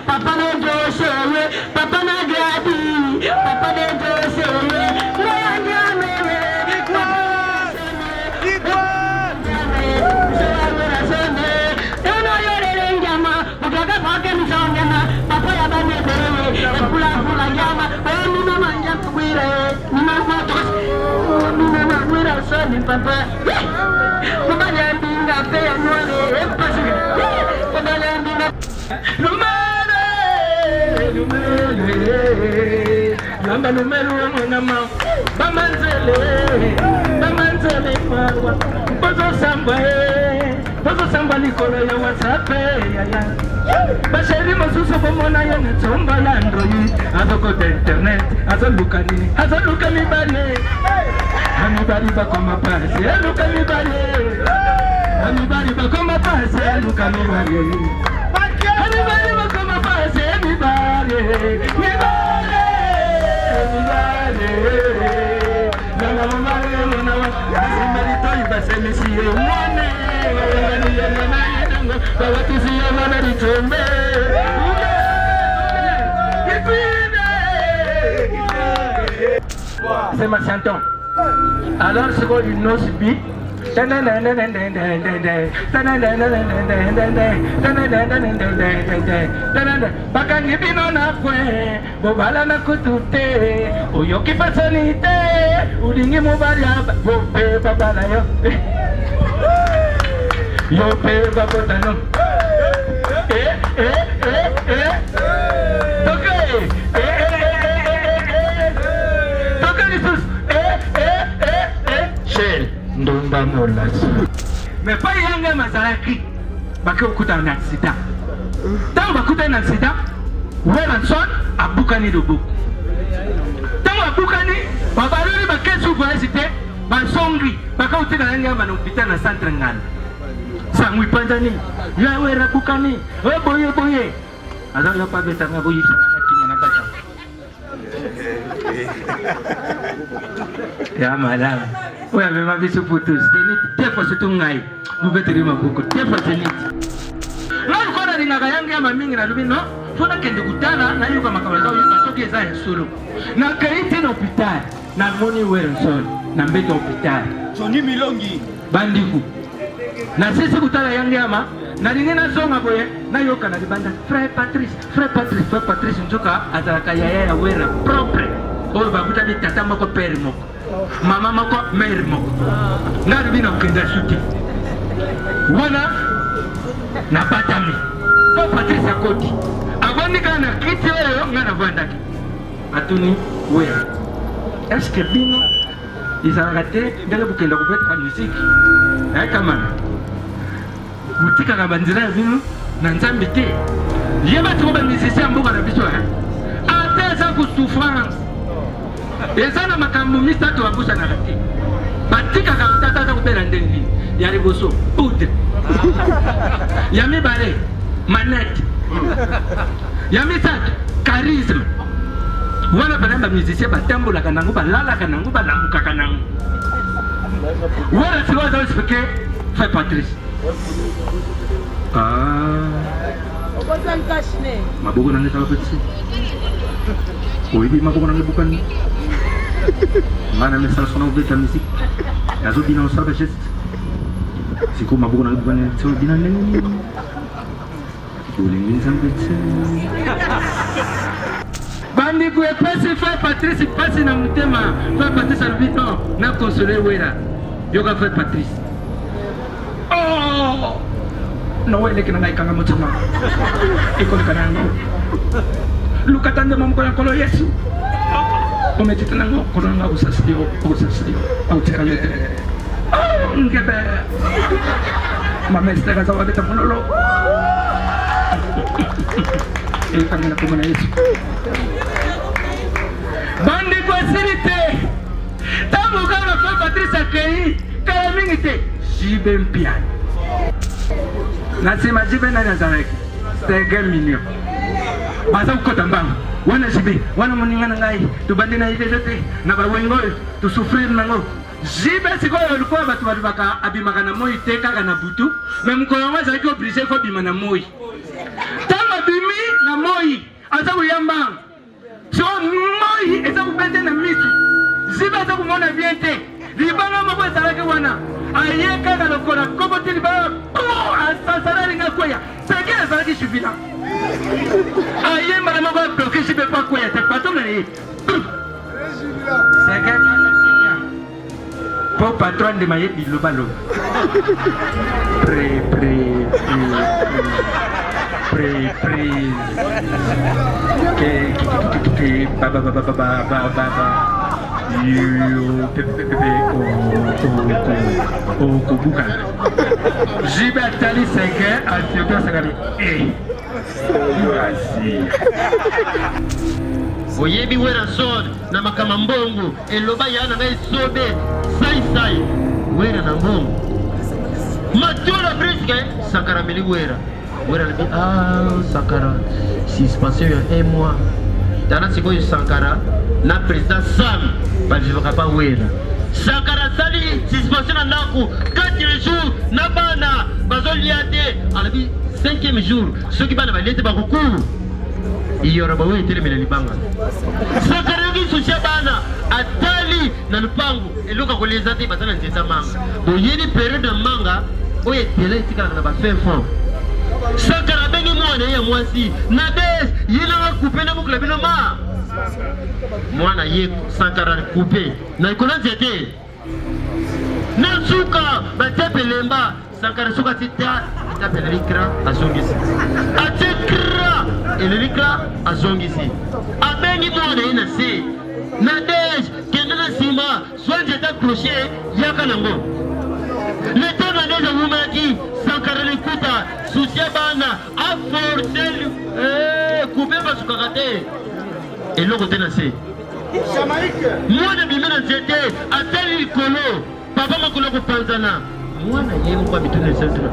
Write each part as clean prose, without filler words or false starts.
papa na Joshua, papa na Gadi, papa na Joshua, papa, papa nyambinga pe anwale empasi, papa nyambinga numere, lamba numero ngama, bamanzele mawa, pozo samba likolo ya WhatsApp ya. Basheri masusu bomona ya netomba la Android, azoko internet, azaluka mibale. Anybody back on my pass, yeah, look at me, buddy. Anybody back on my pass, yeah, look at me, buddy. Anybody back on my pass, everybody. C'est ma chanson. Alors c'est quoi une noce bi? Bakangi bino na kwe, bobala na kutute, oyoki fasolite, ulingi mubaria, bope babala yo. Yo pe babotano. Ndomba molas. Mais pas yanga mazalaki. Bako kuta na accident. Tant bakuta na accident, Welanson abukani dobo. Tant abukani, babalori bakesu voyagité, basongri, bako utika yanga manopita na centre ngana. Sangui panjani, ya wera bukani, we boye. Azal ya pa betanga boyi sana kimana bata. Ya madame. Oui, mais ma vie se fout tous. Des fois, c'est tout ngaï. Vous pouvez te dire beaucoup. Des fois, c'est nid. Là, je crois que les Nagayanga, ma mine, la lubino, faut que tu gutana, na yuka makawaza, yuka soki eza ya solo. Na kaiti na hôpital, na moni Werenson, na mbete hôpital. Johnny Milongi. Bandiku. Na sisi kutala yangama, na lingena zonga boye, na yuka na libanda. Frère Patrice, njoka, azalaka yaya ya wera propre. Oyo babuta bi tata moko père moko. Mama moko mère moko. Ngari bino kenda shuti. Wana na batami. Po Patrice akoti. Abandi kana kiti oyo ngana vandaki. Atuni wera. Est-ce que bino izarate ndele bukenda kubeta musique. Kamana. Butika ka banzira bino na nzambi te. Yeba tuba musicien mboka na biso. Ateza ku souffrance. Ezana makambo misatu wabusha na rati. Batika kakutata kupera ndengi. Yari boso, poudre. Yami bale, manette. Yami sat, charisme. Wana panamba musicien batambola kanangu, balala kanangu, balamuka kanangu. Wana siwa za expliquer, Frère Patrice. Maboko nange sawa petsi. Oibi maboko nange bukani. Mana message sonau beta musique. Yazo bina usaba geste. Siku maboko nange bukani so bina nene. Ulingi nzambetse. Bandi ku epesi Frère Patrice pasi na mutema. Frère Patrice albito na consoler wera. Yoga Frère Patrice. Oh! No wele kina naikanga mutema. Iko kanango. Lukatande mamko ya kolo Yesu. Kometita nango koranga usasio. Au tsalete. Ngebe. Mama estera za wabeta monolo. Kangana kumana Yesu. Bandi kwa sirite. Tamu kana Frère Patrice akei. Kaya mingite. Jibe mpiani. Nasema jibe nani azareki. Stege million. Baza ukota mbangu. Wana jibe. Wana muningana ngai. Tubandi na ile jote. Na bawengo. Tusufrir nango. Jibe siko yolikuwa batu walibaka abimaka na moi teka na butu. Me mkono waza iko oblige ko bima na moi. Tama bimi na aza kuyamba so moi eza kubete na misu ziba aza kumona bien te libanga moko ezalaki wana aye kaka lokola kokoti libanga asasala linga kweya seke ezalaki sufila aye mbala moko abloke jibe pa kweya te patona ye seke po patron de maye bilobaloba okobukana jibe atali seke asioto asakani oyebi wera zone na makama mbongo eloba ya na ngai sobe sai wera na mbongo matiola briske Sankara meli wera na bi Sankara suspension ya 1 mois tana sikoyo Sankara na président Sam balivaka pa wera Sankara sali suspension na ndako 4 jours na bana bazolia te alabi 5e jour soki bana balete bakokulu iyora bawe telemela libanga Sankara yoki susia bana atali na lupango eloka koleza te batana nzeta manga boyeni période manga oye tele tikala na ba fin fond Sankara bengi mwana ya mwasi na bes yina couper na bukla bino ma mwana ye Sankara couper na ikona nzete na suka batepe lemba Sankara suka tita tapela likra azongisi atikra elikra azongisi abengi mwana ina se na des kenda na sima swanje ta crochet yaka nango le temps na des amumaki Sankara likuta susia bana a forcé couper basuka kate eloko te na se mwana bimena nzete atali likolo papa makolo kopanzana mwana ye moko abituna esentuna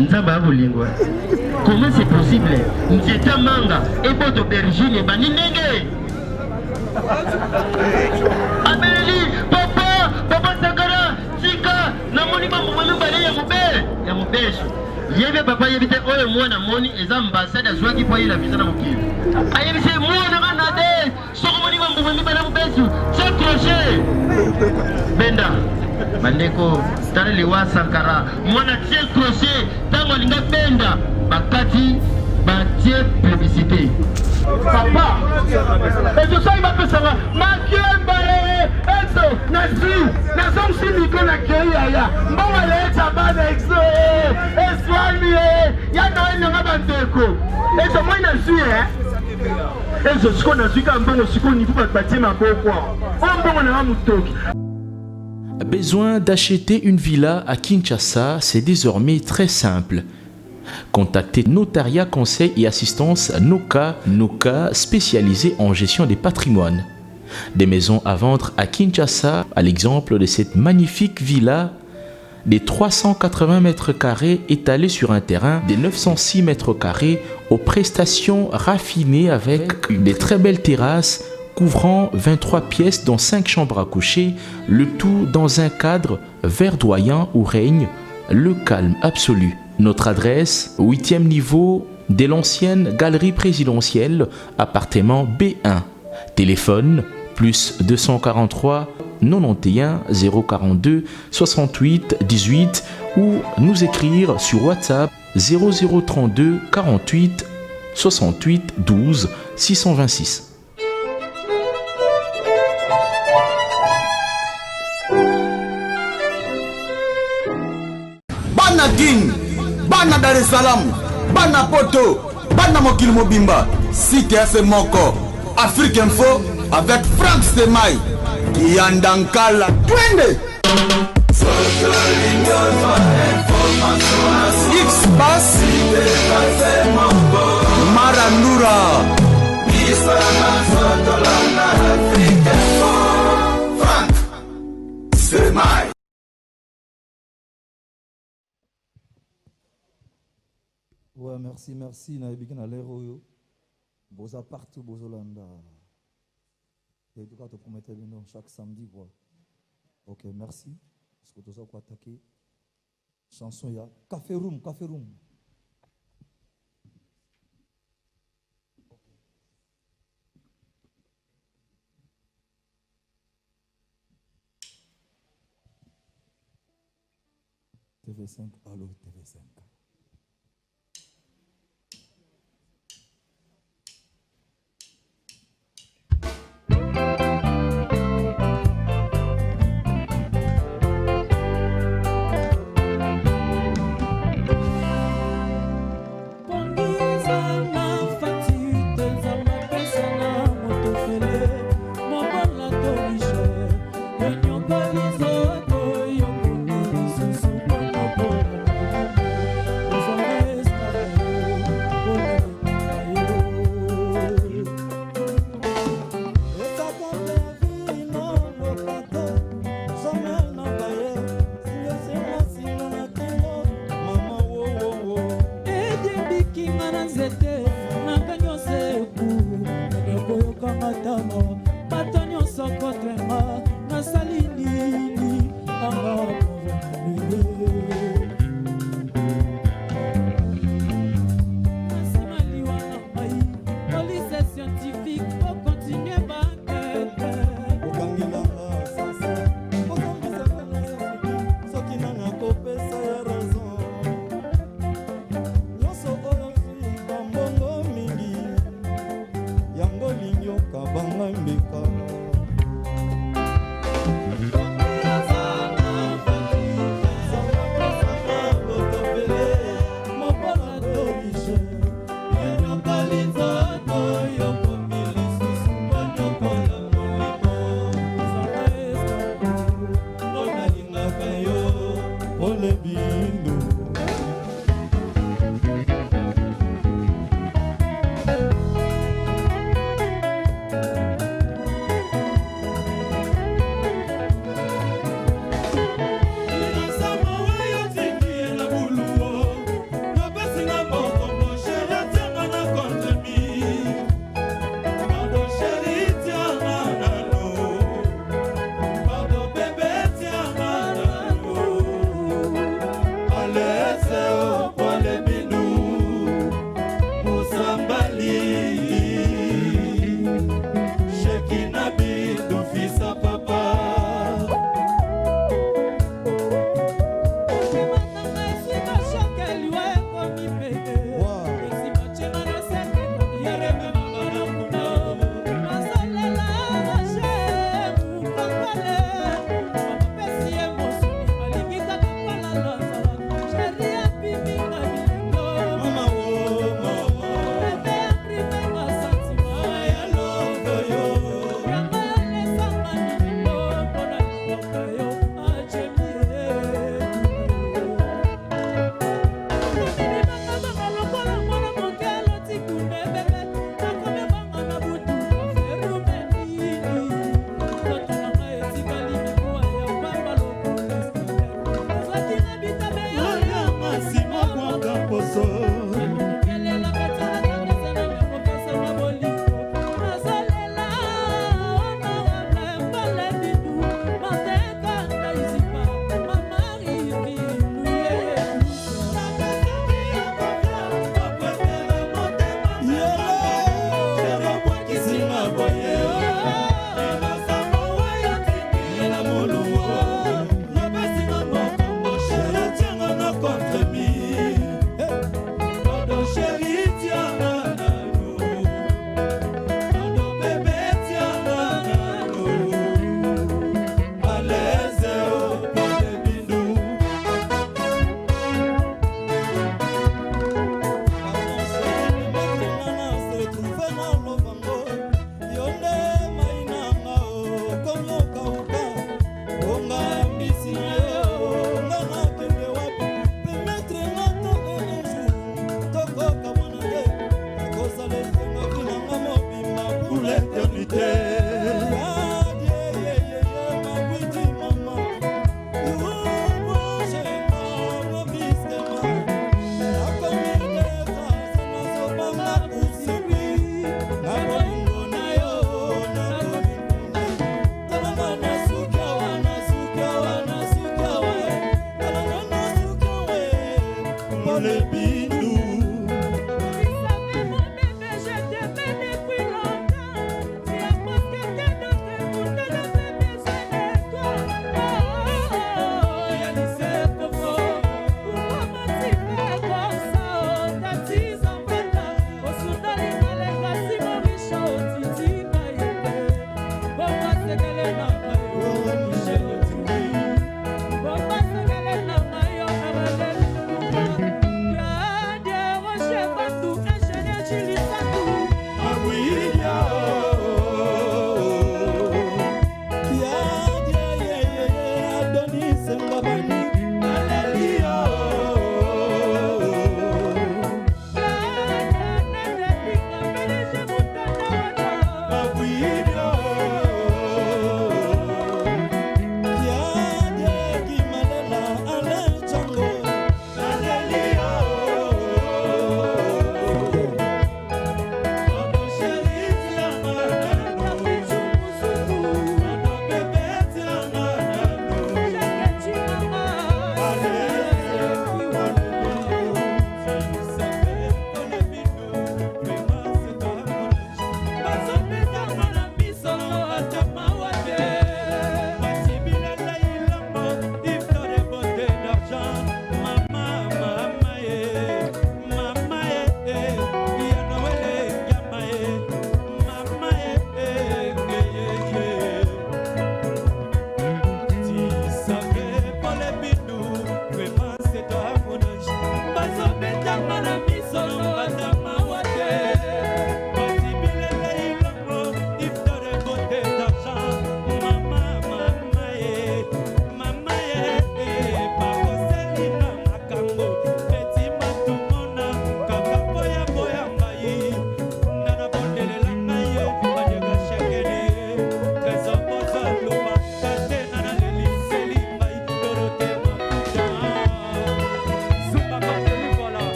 nzambe abolingwa comment c'est possible nzete manga eboto aubergine ebandi ndenge abeleli papa Sankara tika namoni bamomami mbale ya mobeso yebe papa yebi te oyo mwana moni eza ambasade azwaki po yela visa na mokili ayebi se mwana kana te soko moni bamomami mbale ya mobeso se crochet benda bandeko tala liwa Sankara mwana tie crochet tango alinga benda bakati batie publicité papa ezo sai bapesanga makemba exo nazongsi miko na kei yaya mbongo leeta bana exo eswami ya noenanga bandeko ezo moi nazwi ezo siko nazwi ka mbongo siko nivu bato batie maboko oyo mbongo nanga motoki. Besoin d'acheter une villa à Kinshasa, c'est désormais très simple. Contactez Notariat Conseil et Assistance Noka, spécialisé en gestion des patrimoines. Des maisons à vendre à Kinshasa, à l'exemple de cette magnifique villa des 380 mètres carrés étalée sur un terrain de 906 mètres carrés aux prestations raffinées avec des très belles terrasses couvrant 23 pièces dont 5 chambres à coucher, le tout dans un cadre verdoyant où règne le calme absolu. Notre adresse, 8e niveau de l'ancienne galerie présidentielle, appartement B1. Téléphone, plus 243 91 042 68 18 ou nous écrire sur WhatsApp 0032 48 68 12 626. Bana King, Bana Dar es Salaam, Bana Poto, Bana Mokil Mobimba, Site FM Moko, Afrique Info avec Frank Stemai, Yandankala, Twende. X-Bass, Marandura, Frank Stemai. Ouais, merci. Na ebiki na lero yo. Boza partout, bozolanda. Et tout cas, te promettre chaque samedi, quoi. Ok, merci. Parce que tu as quoi attaquer. Chanson, il y a Café Room. TV5, allô TV5.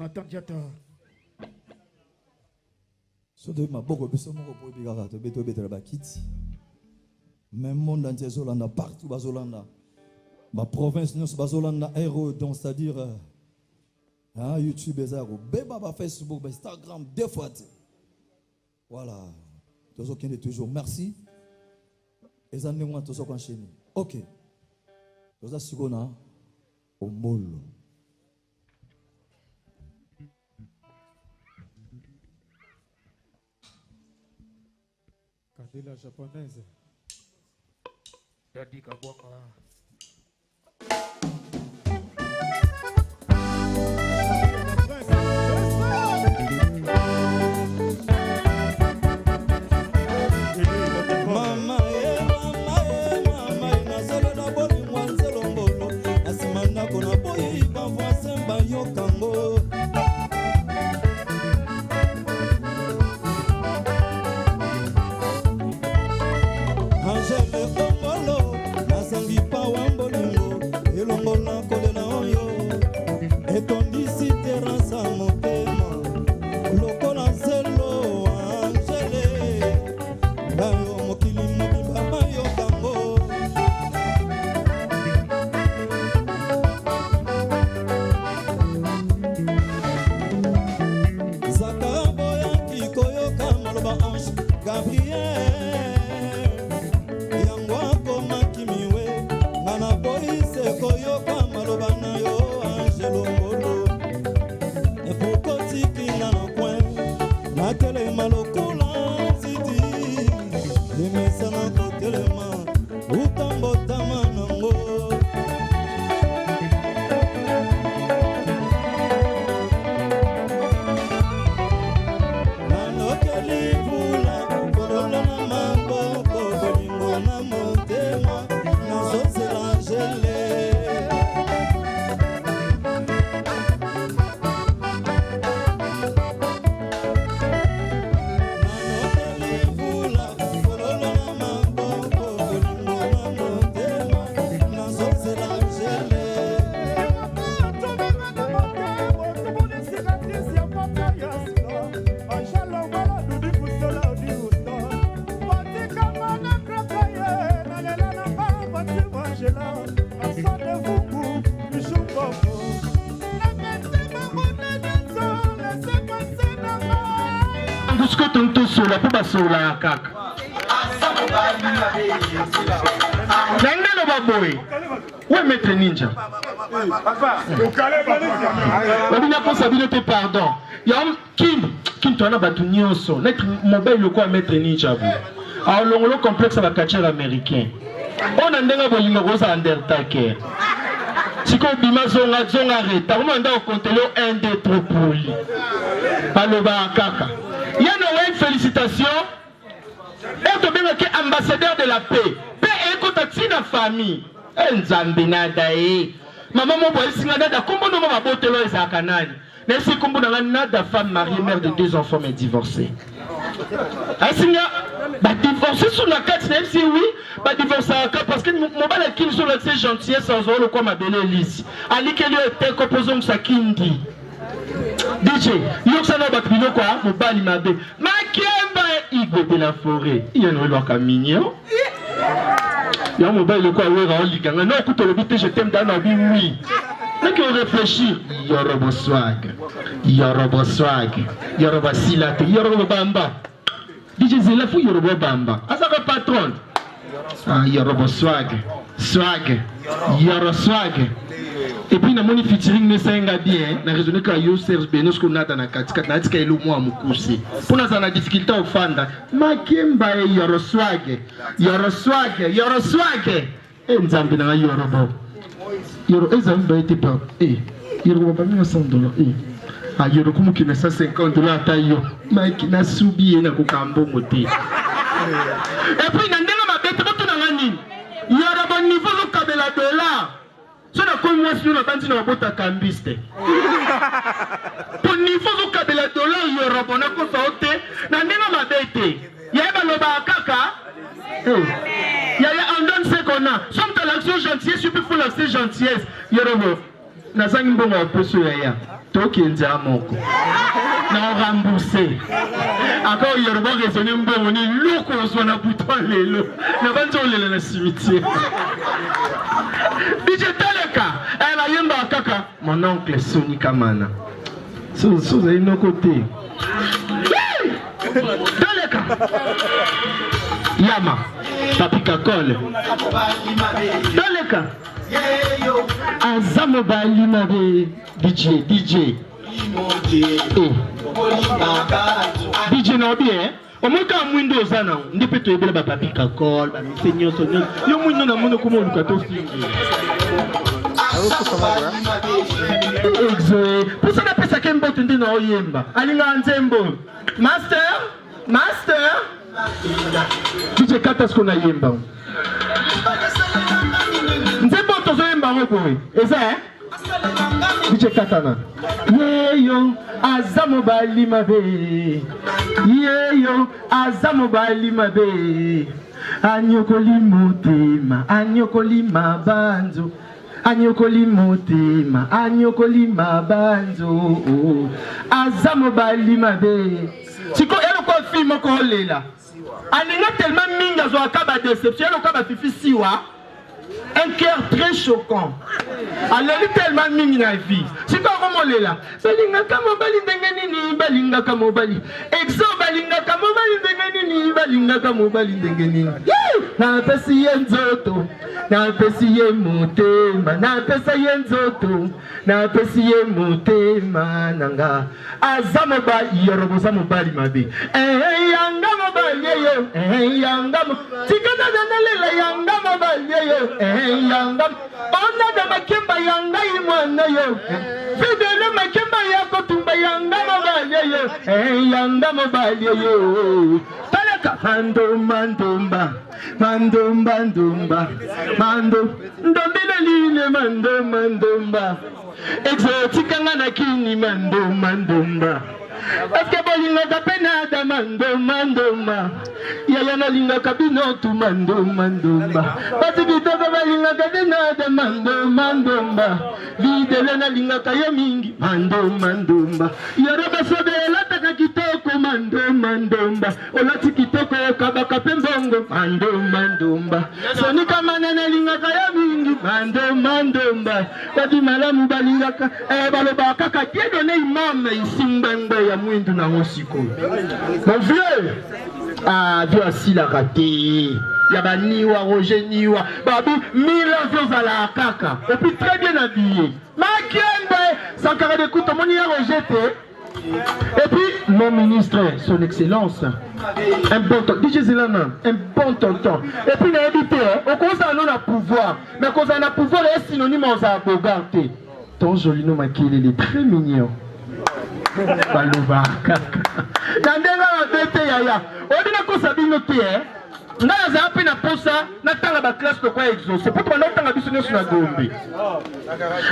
Jonathan Diata. Soto maboko biso moko po bigara to beto betela bakiti. Même monde entier Zolanda partout bazolanda. Ma province nous bazolanda héros donc c'est-à-dire YouTube ezako beba ba Facebook ba Instagram deux fois. Voilà. Toujours qui est toujours merci. Les années moi toujours enchaîné. OK. Toza sigona ombolo. Kadila japonaise. Yadi kabonga. Mama nasolo na boli mwanzelo mbolo asimanda kona boyi ba voisin ba yokango. Angele ombolo nasangi pa wambolingo elongo na kolela oyo etondisi terasa motema lokola nzelo Angele ngayo mokili mobimba mayokango. Zakara boyaki koyoka maloba Ange Gabriel yango akomaki miwe nga na boyise koyoka maloba na yo Angelo Mbolo epokotiki nga na kwen natelema lokola nziti limesa na kotelema utambotama nango. Nanokeli vula kololo na maboko bolingo na motema nazozela Angele. Ngusko tonto sola po basola kaka. Nangelo baboy. Ouais maître ninja. Babina kosa bino te pardon. Ya kim tona batu nyonso. Lettre mobile le quoi maître ninja bu. Alors longolo complexe ba catcher américain. On andenga bolingo kosa undertaker. Siko bima zonga reta. Comment anda kontelo 1 2 3 poli. Aloba kaka. Il y a une félicitation. On te bien que ambassadeur de la paix. Paix est contacté dans la famille. Maman mon boy singadada kombo no ma botelo ezakanani. Nesi kombo na nada femme mariée mère de 2 enfants mais divorcée. Asinga ba divorcer sur la carte même si oui, ba divorcer parce que mon bala qui sur la gentillesse sans le quoi ma belle Elise. Ali que lui était composant sa kindi. DJ, yoksana bakbino quoi, mon bali mabe. Makemba igwe de la forêt. Il y a un loka mignon. Il y a mon bali quoi, ouais, raoliganga. Non, écoute le but, je t'aime dans la vie, oui. Mais qu'on réfléchit. Yorobo swag. Yorobo swag. Yorobo silate. Yorobo bamba. DJ Zela fou Yorobo bamba. Azaka patron. Ah, Yorobo swag. Swag. Yoro swag. Et puis, dans mon featuring, nous sommes bien. Nous raisonné que yo Serge Benos qu'on a dans la carte, n'a dit qu'il est moi moukoussi. Pour nous, on a difficulté au fanda. Ma kemba yoro swag, yoro swag, yoro swag. Et nous avons bien yoro. Yoro, ils ont bien été pas. Eh, yoro pas $100. Eh, ah yoro comme qui met $150 taille. Mike n'a subi na kukambo moté. Et puis, dans ma bête, tout dans la ligne. Yoro bon niveau le kabela $. So na kwa moi si on a bandi na bota kambiste. Pour niveau zo kabela $, euro bona ko saute na ndena mabete. Ya ba loba kaka. Ya on donne ce qu'on a. Somme de l'action gentillesse, je peux faire l'action gentillesse. Euro na zangi mbongo apeso ya. tokenza moko na remboursé encore Yoruba raisonné mbongo ni loko oswana bouton lelo na banzo lelo na cimetière DJ Taleka elle a yemba kaka mon oncle Sony Kamana so ino côté Taleka Yama Papika Kole Taleka Azamo Balimabe DJ DJ no bien omoka mwindo ozana ndipe to ebela ba Papika Kole ba misenyo sonyo yo mwindo na mono kuma oluka to fingi Exo pour ça na pesa kembo tende na oyemba alinga nzembo master DJ kata sko na yemba nzembo tozo yemba ngoko eza DJ katana yeyo azamo bali mabe yeyo azamo bali mabe anyokoli motema anyokoli mabanzo anyokoli motema anyokoli mabanzo azamo bali mabe siko elo ko film ko lela alinga tellement minga zo akaba déception elo kaba fifi siwa un cœur très choquant. Alors, tellement mini la vie. C'est pas comment on est là. Balinga kamo bali dengenini, balinga kamo bali. Exo balinga kamo bali dengenini, balinga kamo bali dengenini. Na pesi yenzoto, na pesi yemutema, na pesi yenzoto, na pesi yemutema nanga. Azamo bali yorobo zamo bali mabe. Yanga mo bali yo, yanga mo. Tikana danalela yanga mo bali yo. Yanga ona da makemba yanga imwana yo fidele makemba yako tumba yanga mabale yo yanga mabale yo talaka mandomba ndombele line mandomba exotika ngana kini mandomba Eske bolinga kapena da mandomba Yaya na linga kabino tu mandomba Basi kitoko balinga kapena da mandomba Videle na linga kaya mingi mandomba Yoruba sobe lataka kitoko mandomba Olati kitoko kabaka pembongo mandomba Soni kamana na linga kaya mingi mandomba Kadi malamu balinga ka baloba kaka kiedo ne imama isimbangba ya mwindu na mosiko. Mon vieux, Dieu a si la raté. Yaba niwa, Roger niwa, babu, 1000 avions à la kaka. Et puis très bien habillé. Makiembe, sans carré de couteau, mon nia Roger. Et puis, mon ministre, son excellence, un bon tonton, DJ Zelana, un bon tonton. Et puis, il a évité, on commence à nous pouvoir. Mais quand on a pouvoir, est synonyme aux abogards. Ton joli nom, il est très mignon. Baloba kaka ndenga mabete yaya odina kosa bino te nga za pe na posa na tanga ba classe ko kwa exaucer pour banda tanga biso nyoso na gombe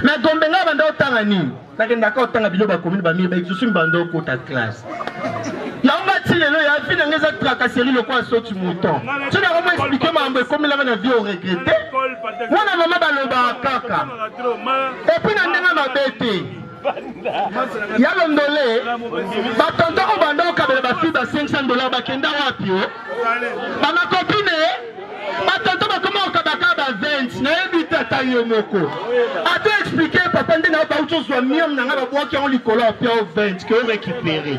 na gombe nga banda tanga nini na kenda ka tanga bilo ba commune ba mi ba exaucer banda ko ta classe ya nga tilelo ya fina ngeza tracasserie le kwa soti mouton tu na comment expliquer mambo comme la na vie au regretter wana mama baloba kaka et puis na ndenga mabete Yalondole, batonto ko banda okabela ba fille ba $500 bakenda wapi yo? Ba ma copine, batonto ba comment okabaka ba 20 na ebita ta yo moko. A te expliquer papa ndina ba ucho zwa miam na ngaba bwa ki on likolo a pio 20 que on récupérer.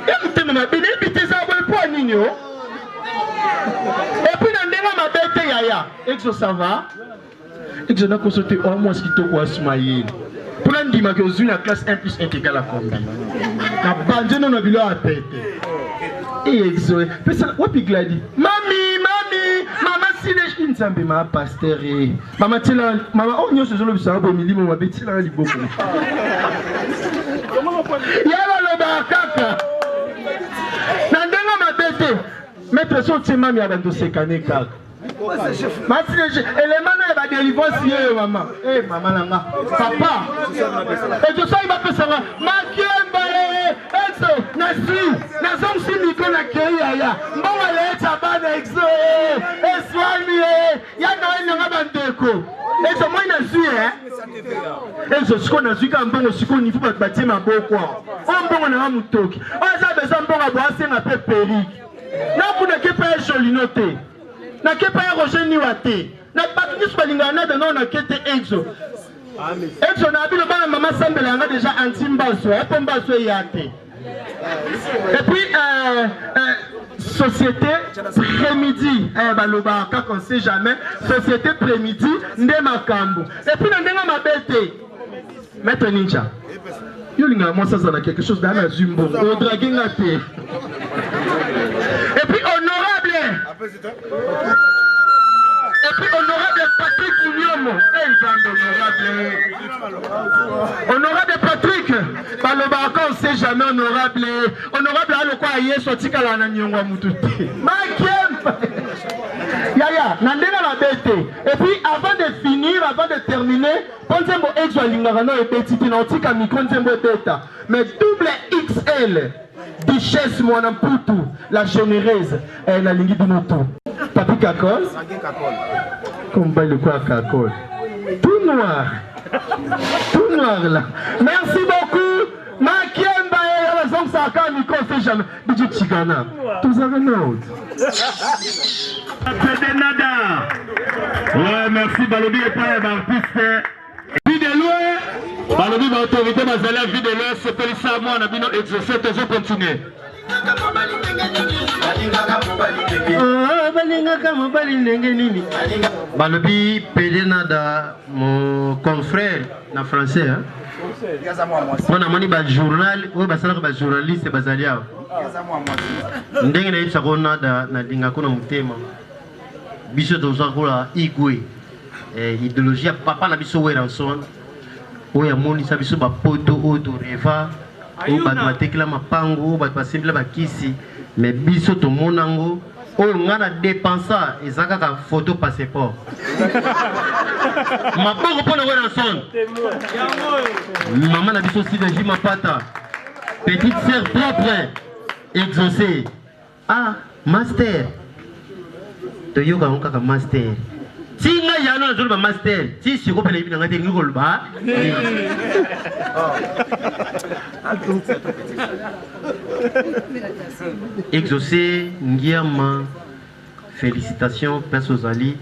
Et mutema ma bene ebite za bo po nini yo? Et puis na ndenga ma bete yaya, exo ça va? Exo na consulter au moins ce qui to ko asmaye. Pour un dimanche que vous la classe 1 plus 1 égale à combien? La bande non a vu la tête. Et exo, personne, wapi gladi? Mami, maman si les chines s'embêtent ma pasteur. Maman tela, maman oh nyo se zolo bisa bo mili mo beti la li boko. Yala lo ba kaka. Nandenga mabete. Maître son tsema mi abando sekane kaka. Élément de délivrance, maman. Eh, maman, nanga. Papa. Et tout ça, il va faire ça. Makiemba, Exo, Nasri, Nazom Simiko, Nakeya, Mbonga, Tabana, Exo, Eswani, ya Noël nanga bandeko. Ezo moi na zui Ezo siko na zui ka mbongo siko ni fu batie maboko. O mbongo na mutoki. O za bezo mbongo bo asenga pe periki. Na kuna ke pa joli note. Na ke pa Roger ni wate. Na patnis balingana de non na kete Exo. Exo na bino bana mama sambela nga déjà antimbaso, pombaso yate. Et puis société pré-midi, baloba quand on sait jamais, société pré-midi nde makambo. Et puis na ndenga mabete. Maître Ninja. Yo linga moi ça na quelque chose dans la zumbo, au draguer ngate. Et puis honorable. Et puis honorable Patrick Nyomo, honorable Patrick, balobaka on sait jamais honorable aloko aye sorti kala na nyongwa mututi. Makem. Yaya, nandena la bête. Et puis avant de finir, avant de terminer, Ponzembo Exo lingaka no ebeti na otika micro Nzembo beta. Mais double XL. Duchesse mwana mputu, la généreuse, na lingi dinoto. Papi Kakol. Combat le quoi Kakol. Tout noir. Tout noir là. Merci beaucoup. Makiemba et la zone Saka Nico fait jamais. Bidji Chigana. Tous avez note. Nada. Ouais, merci Balobi et pas l'artiste. Vie de loin. Balobi ma autorité bazala vie de loin c'est pour ça moi on a bien exaucé toujours continuer. Balobi Pedenada, mon confrère na français. Mon amoni ba journal, ou ba sala ba journaliste bazalia. Ndenge na yitsa kona da na dinga kuna mutema. Biso toza kola igwe. Idéologie papa na biso weranson. Oya moni sa biso ba poto oto reva. O ba matekla mapango, ba pasembla ba kisi. Mais biso to monango o ngana dépensa ezaka ka photo passeport maboko pona wena son maman na biso si de Mapata petite sœur propre exaucée ah master to yoga on kaka master tinga yana zo ba master ti siko pele bi ngate ngiko ba exaucé Ngiama, félicitations Père Ozali.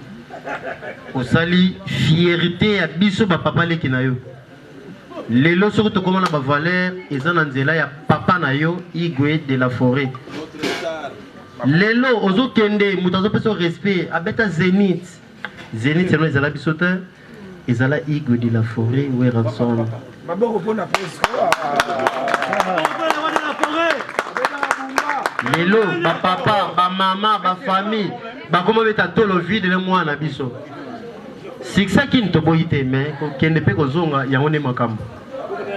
Ozali, fierté à biso ba papa leki na yo. Lelo soko to komona ba valeur ezana nzela ya papa na yo Igwe de la forêt. Lelo ozo kende mutazo peso respect abeta Zénith. Zénith c'est ezala biso te ezala Igwe de la forêt ou ranson. Maboko pona presse. Lelo, ba papa, ba maman, ba famille, ba comment beta tolo vide le moi na biso. C'est ça qui ne te boite mais qui ne peut que zonga ya one makambo.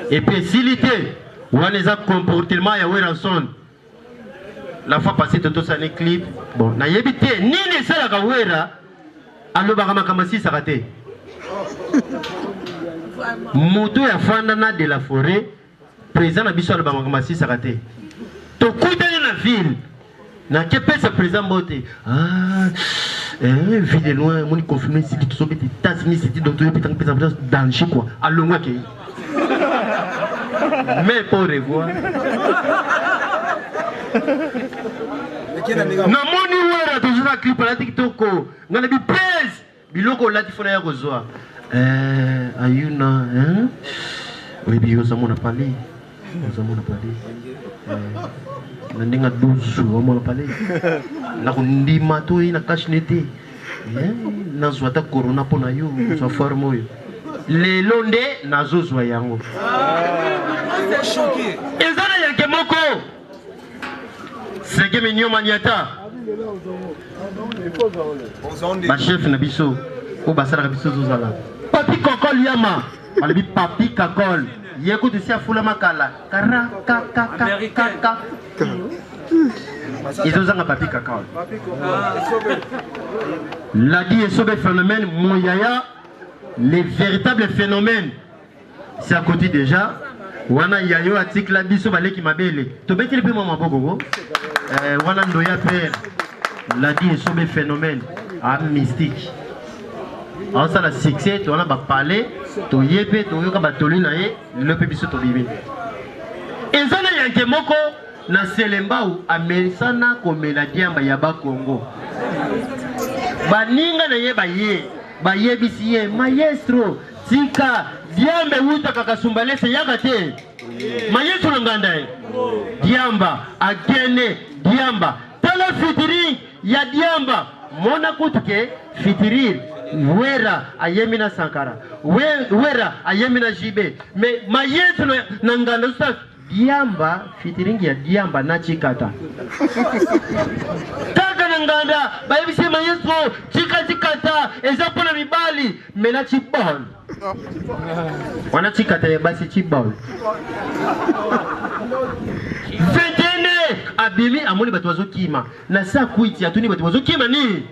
Et puis silité, on les a comportement ya weranson. La fois passée toto ça ne clip. Bon, na yebité ni ne sala ka wera alo ba kama kama si sarate. Moto ya fandana de la forêt, président na biso alo ba kama si sarate. To kuitani na ville na kepesa président Mbote vie de loin moni confirmé si tu sois États-Unis c'était donc tu es peut-être président danger quoi allons ok mais pour revoir na moni wera toujours na clip la TikTok ngana bi pèse biloko la tifona ya kozwa ayuna oui bio ça mon a parlé Nandinga duzu wamala pale na kundima to ina kashnete na zwata corona pona yo so formo yo lelo nde nazozwa yango ezana yanke moko sege minyo maniata ba chef na biso o basala biso zozala papi kokol yama malibi papi kakol yeko de sia fula makala kara ka ils ont un papi cacao. La dit est sauvé phénomène moyaya les véritables phénomènes c'est à côté déjà wana yayo article la biso baleki mabele to beteli pe mama bogogo wana ndoya père la dit est sauvé phénomène mystique ça la succès tu on a ba parler to yebe to yoka ba toli na ye le pe biso to bibi ezana yanke moko na selembau amerisana komela diamba ya ba Congo baninga na ye ba ye bisi ye maestro tika diambe wuta kakasumbalese yakate maestro nganda diamba agene diamba tala fitiring ya diamba mona kutuke fitirir wera ayemina Sankara wera ayemina jibe me maestro na nganda usta diamba fitiring ya diamba na chikata taka na nganda bayebise maestro chikata ezapona mibali mena chibon wana chikata basi chibon Fetene abimi amoni batu bazokima na sa kuiti atuni batu bazokima ni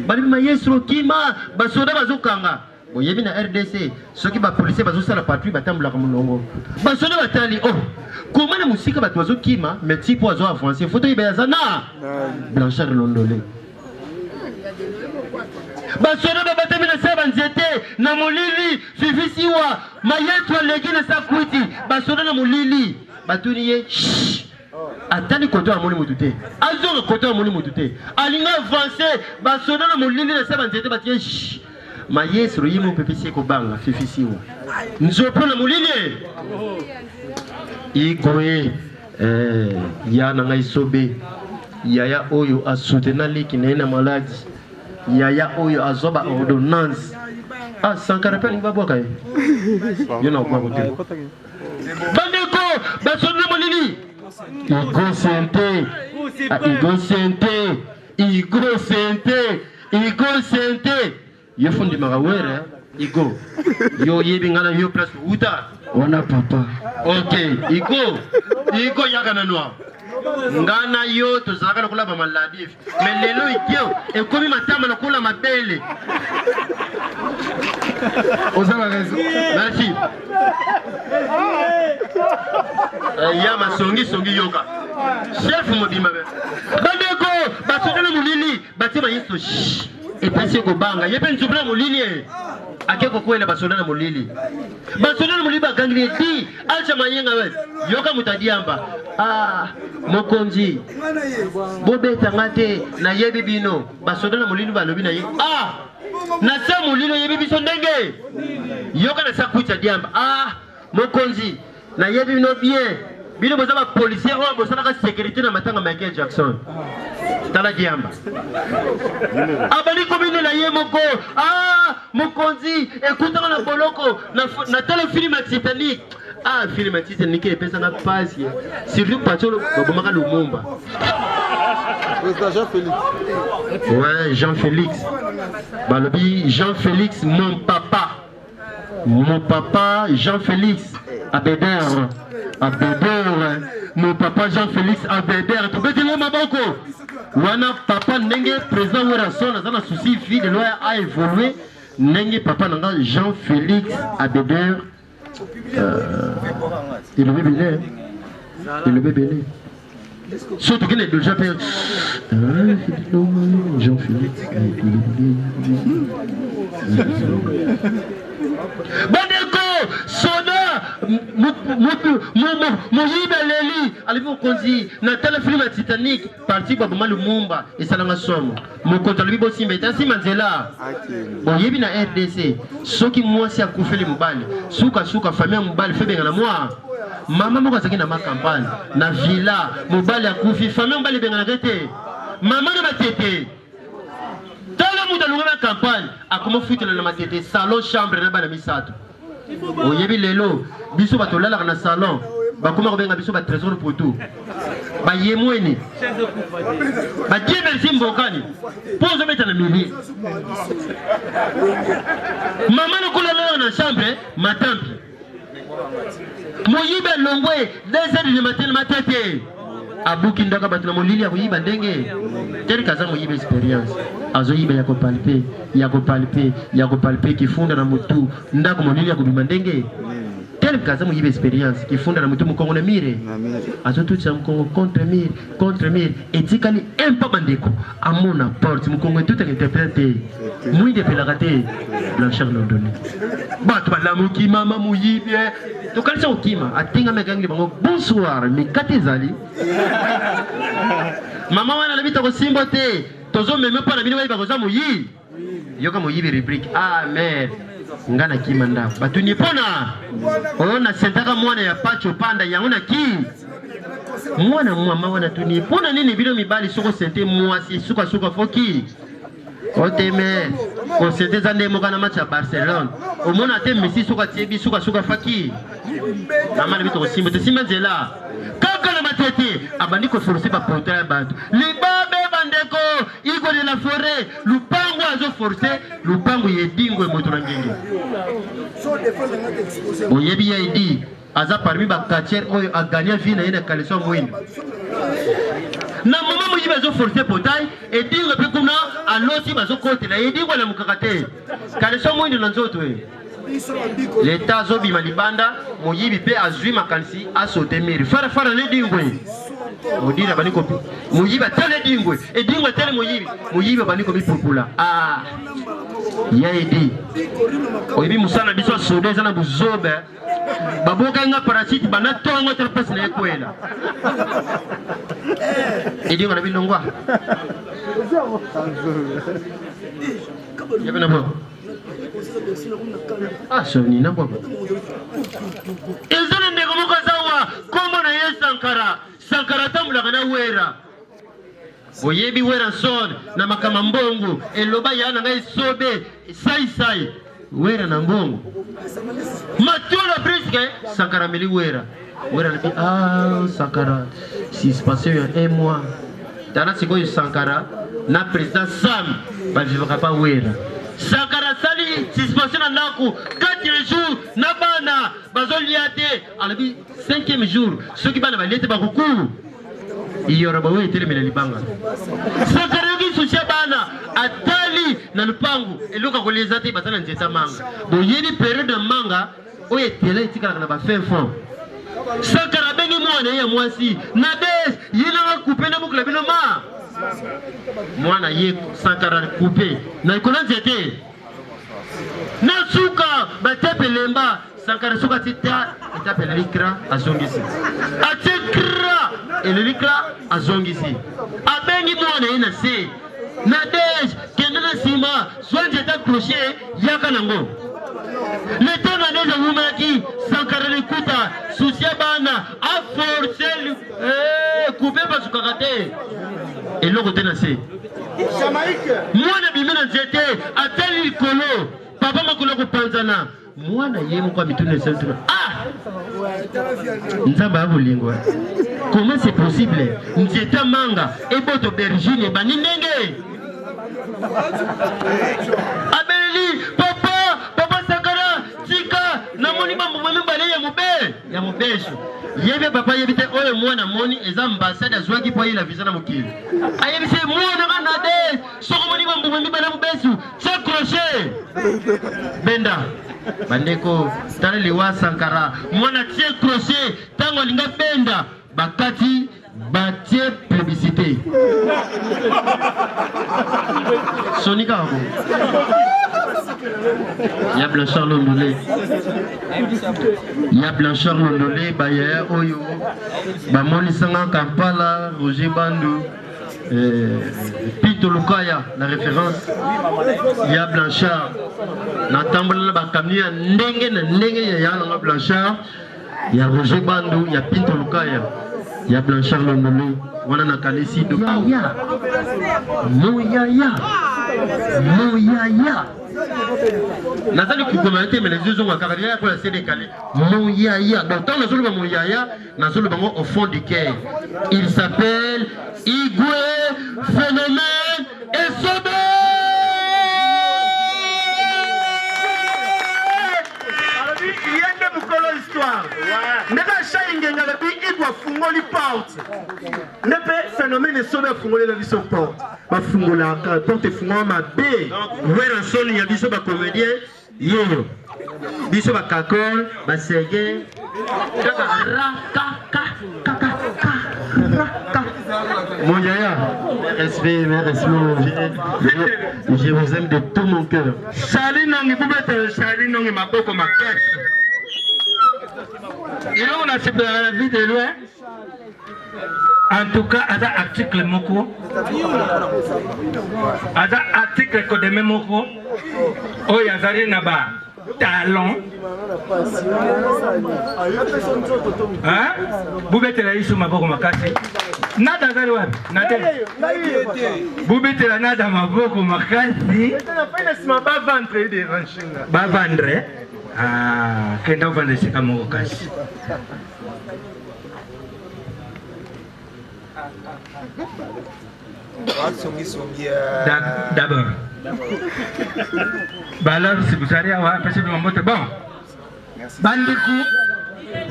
bali maestro kima basoda bazokanga oyebi na RDC soki ba police bazosala patrouille batambula ka mulongo basoda batali oh comment na musika batu bazokima mais tipo azo avancer photo ibezana Blanchard Londolé basoda babatami na saba nzete na mulili fifisiwa maestro legi na sa kuiti basoda na mulili batuni ye atani koto amoni mutute azonga koto amoni mutute alinga avancer basoda na mulili na saba nzete batie maestro yimo pepisi ko banga fifisiwa nzopo na mulili igoe yana ngai sobe yaya oyo asutena liki na maladi yaya oyo azoba ordonnance Sankara pe linga boka yona kwa kote bandeko basoda na mulili Igo sente yefundi magawere Igo yo yebi ngana yo place uta wana papa okay Igo yakana noa ngana yo tozalaka na kula ba maladi mais lelo ikio ekomi matama na kula mabele osala raison merci ya masongi yoka chef modima be bandeko basoda na mulili batima yeso et passer ko banga yepe nsubla mulili akeko kwela basoda na mulili bagangli ti acha mayenga we yoka mutadiamba mokonzi bobeta ngate na yebi bino basoda na mulili balobi na ye na sa mulili yebi biso ndenge yoka na sa kuita diamba mokonzi na yebi bino bien bino boza ba policier o bosana ka sécurité na matanga Michael Jackson tala diamba abali komine na ye moko mokonzi ekutanga na boloko na tele film Titanic film Titanic epesa na pasi surtout patolo babomaka Lumumba Jean-Félix. Ouais, Jean-Félix. Balobi Jean-Félix mon papa Jean-Félix Abeder mon papa Jean-Félix Abeder to betelo maboko wana papa ndenge président wera sona zana souci vie de loi a évolué ndenge papa nanga Jean-Félix Abeder il le bébé surtout qu'il est déjà père Jean-Philippe bandeko soda moyiba leli alivo konzi na tele film Titanic parti kwa Boma Lumumba esalanga somo mokonto alibi bosimba etasi manzela boyebi na RDC soki mwasi akufeli mubali suka famille mubali febenga na mwa mama moko azaki na ma campagne na villa mobali akufi famille mobali benga na kete mama na batete tala muda lunga na campagne akoma futela na matete salon chambre na bana misato oyebi lelo biso batolala na salon bakoma ko benga biso ba trésor pour tout ba yemweni ba merci mbokani pose meta na mili mama no kula na chambre matampi moyibe longwe 2h du matin matete abuki ndaka batuna molili ya kuyiba ndenge teri kaza moyibe experience azo yiba ya ko palpe kifunda na mutu ndako molili ya kubima ndenge tel kaza mu yibe experience qui fonda na mutu mu Congo na mire azo tout ça mu Congo contre mire etikali impa bandeko amona porte mu Congo tout interprété mu de pelagate Blanchard Londoni bato balamu ki mama mu yibe to kalisa okima atinga mekangi bango bonsoir mi katezali mama wana na bita ko simbo te tozo meme pa na bino ba ko za mu yi yoka mu yibe rubrique amen ngana kimanda batuni pona ona sentaka mwana ya pacho panda yanguna ki mwana mama wana tuni pona nini bilo mibali soko sente mwasi suka foki oteme ko sente zande mokana match ya Barcelone omona te Messi suka tiebi suka faki mama bito ko simba te simba nzela kaka na matete abandi ko forcer ba portrait bantu libabe bandeko iko de la forêt lupango azo forcer lupango yedingo moto na ngenge oyebi ya idi aza parmi ba katier oyo a gagné vie na yena kaleso mwini na mama moyibi azo forcer portail edingo pe kuna alosi bazo kote na edingo na mukakate kaleso mwini na nzoto l'état zobima libanda moyibi pe azwi makanisi asote miri fara ne dingwe modira baniko moyibi tele dingwe edingwe tele moyibi baniko mipupula ya edi oyibi musana biso soda zana buzobe baboka nga parasite bana tongo tel passe na ekwela edingwe na bilongwa yabena bo soni na baba ezana ndeko mokazawa kombo na ye Sankara tambula na wera boyebi wera son na makama mbongo eloba yana ngai sobe sai wera na mbongo matula presque Sankara meli wera na Sankara si se passait un mois dana sikoyo Sankara na président Sam ba vivra pas wera Sankara sali suspension na ndako 4 jours na bana bazoliate alabi 5e jour soki bana balete bakuku iyora bawe etelemela libanga Sankara gi sucia bana atali na lupangu eloka koleza te batana nzeta manga boyeni période de manga oye tele etikala na ba fin fond Sankara bengi mwana ya mwasi na des yina couper na bukla bino ma mwana ye Sankara couper na ikona nzete na suka batepe lemba Sankara suka tita etape l'ikra azongisi atikra l'ikra azongisi abengi mwana ina se na dej kende na sima swanje ta crochet yaka nango le temps na deja wumaki Sankara likuta sucia bana a forcer couper basuka kate eloko tena se mwana bimena nzete atali likolo papa makolo kupanzana mwana yemu kwa mitune sentuna nzamba abulingo comment c'est possible nzeta manga eboto bergine bani ndenge abeli papa Sankara tika na moni bambo mweme bale ya mubesho yebe papa yebite oyo mwana moni eza ambassade azwaki po yela visa na mokili ayebise mwana kanade soko moni bambo mweme bale mubesu tsa crochet benda bandeko tala liwa Sankara mwana tie crochet tango linga benda bakati batie publicité sonika wako ya Blanchard Londolé baye oyo bamoni sanga Kampala Roger Bandu Pito Lukaya la référence ya Blanchard na tambola bakamia ndenge ya yana Blanchard ya Roger Bandu ya Pito Lukaya ya Blanchard Londolé wana na kalisi do moyaya nazali kukomante mais les yeux ont carrière pour la sénégalais moyaya donc dans le zolo moyaya na zolo bango au fond du cœur il s'appelle Igwe Phénomène et Sobe histoire ndeka shaingenga le bi Igwe fungoli porte nepe Phénomène et Sobe fungoli la biso porte ba fungola porte fungoma be wera soni ya biso ba comédien yeyo biso ba kakol ba sege mon yaya, respect, je vous aime de tout mon cœur. Sali nongi bubete, sali nongi maboko makesi. Il on a super la vie de loin. En tout cas, à l'article moko, à l'article kodeme moko, oh yazari naba talon. Hein? Bubete la isu maboko makasi. Nada zari wapi? Nada. Bubete la nada maboko makasi. Ba vendre de ranchinga. Ba vendre? Ah, kenda vendre sika moko kasi. D'abord. Bah alors, si vous allez avoir un peu de mon bon. Bandiku,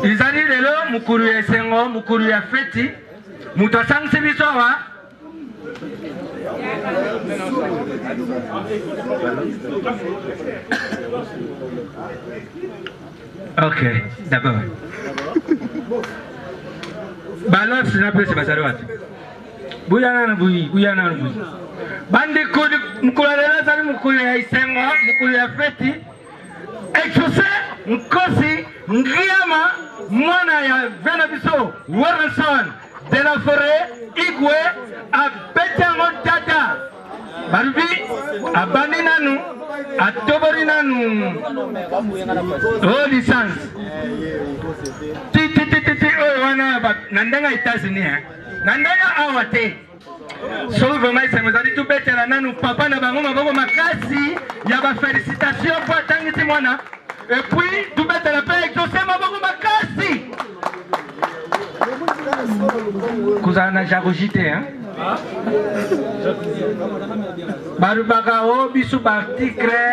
ils arrivent là, mukuru ya sengo, mukuru ya feti, mutasang sibisowa. Ok, d'abord. Bah alors, c'est un peu ce bazar. Buyana buyi. Bandi kudi mkulalela sari mkuli ya isengo, mkuli ya feti. Exose mkosi ngiyama mwana ya Venabiso Warrenson de la Forêt Igwe abetango tata. Barubi abani nanu atobori nanu. Oh licence. Ti oh wana nandanga États-Unis hein. Nandanga awate. Sauve mai se mozali tout betela nanu papa na bango maboko makasi ya ba félicitations pour tangiti mwana et puis tout betela pe exaucer maboko makasi kuzana jarojité hein barubaka o bisu ba tigre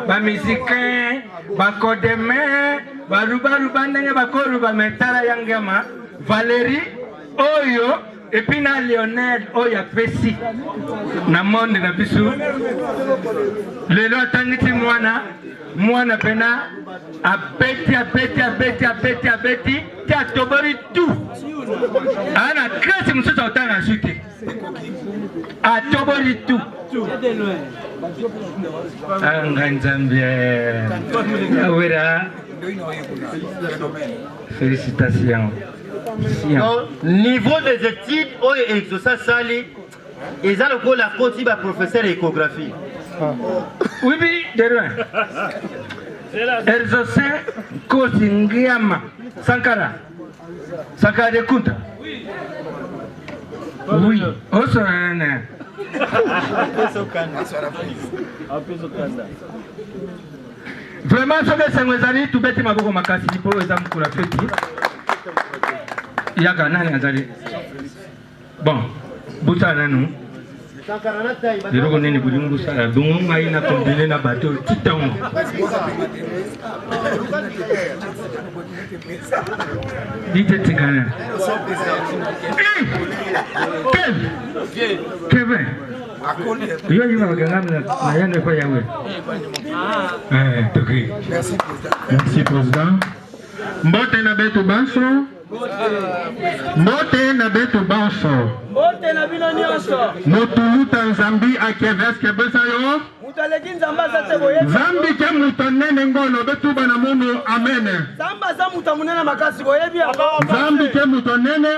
ba musicien ba kodeme baruba ndenge bakoru ba metala yangema Valérie oyo et puis na Lionel oya pesi na monde na bisu lelo atangiti mwana pena abeti ti atobori tout ana kresi mususu otanga suki atobori tout anga nzambe awera félicitations. Donc, niveau des études, on est ça sali. Et ça, le la côte, va professeur d'échographie. Oui, de loin. Exaucé Kosingiama Sankara de Kunta. Oui, aussi vraiment, ce que c'est un tout bête, ma beaucoup makasi pour les âmes pour la fête. Il y a un an, bon, Boutana, nous. Les Rogonais ne voulaient pas ça. Donc, on a une combinaison de bateaux. Titan. Dites Tigana. Kevin. Yo yi ma ganga na ya ne ko yawe. Merci président. Mbote na betu banso. Mbote na betu banso. Mbote na bino nyonso. Motuluta Nzambi akeveske besayo. Mutaleki nzamba zate boye. Zambi ke mutonene ngono betu bana mono amen. Zamba za mutamunena makasi boye bia. Zambi ke mutonene.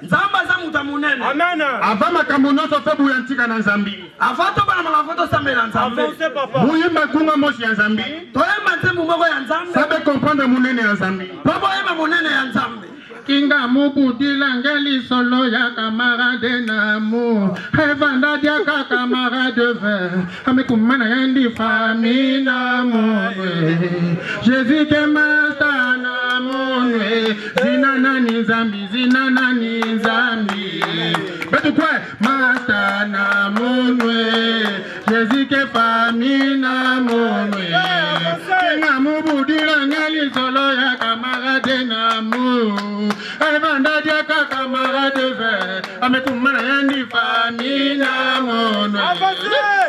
Zamba za mutamunene. Amen. Ava makamono so febu yantika na Nzambi. Afato bana makafoto samela Nzambi. Muyi makunga moshi ya Nzambi. Toyemba nzembu moko ya Nzambi. Sabe comprendre munene ya Nzambi. Papa yema munene ya Nzambi. Kinga mubudila ngeli solo ya camarade namu Evanda diaka camarade vin Amekumana yendi fami namu Jésus ke masta namu Zinana ni zambi Betu kwe masta namu Jésus ke fami namu Kinga mubudila ngeli solo ya camarade namu Evanda diaka camarade vin Amekumana yendi fami namu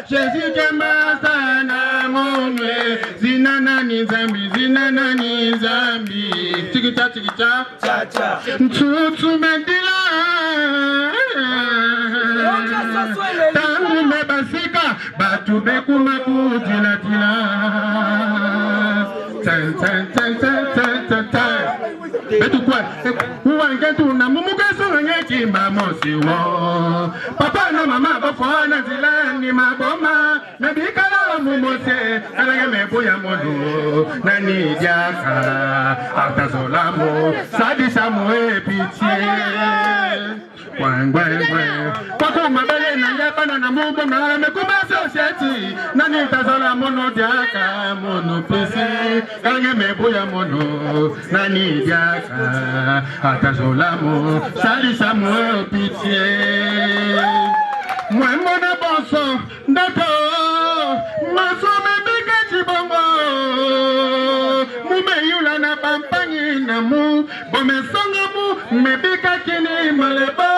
Jésus ke masta namu bangonwe zinanani zambi zinanani zambi tikita tikita ntutu medila tangu mebasika batu bekuma kutilatila tan tan tan tan tan tan tan betu kwa uwangetu na mumugeso ngekimba mosiwo papa na mama bafana zilani maboma nabikala mumose alage mebuya modu nani jaka atazolamo sadisa mwe pitié Pako mabele nanga bana na mugo na mekuma society nani tazola mono diaka mono pesi kange mebuya mono nani diaka atazola mo salisa mo pitié moi mona bonso ndato maso mebika chibongo mume yula na bampangi na mu bomesonga mu mebika kini maleba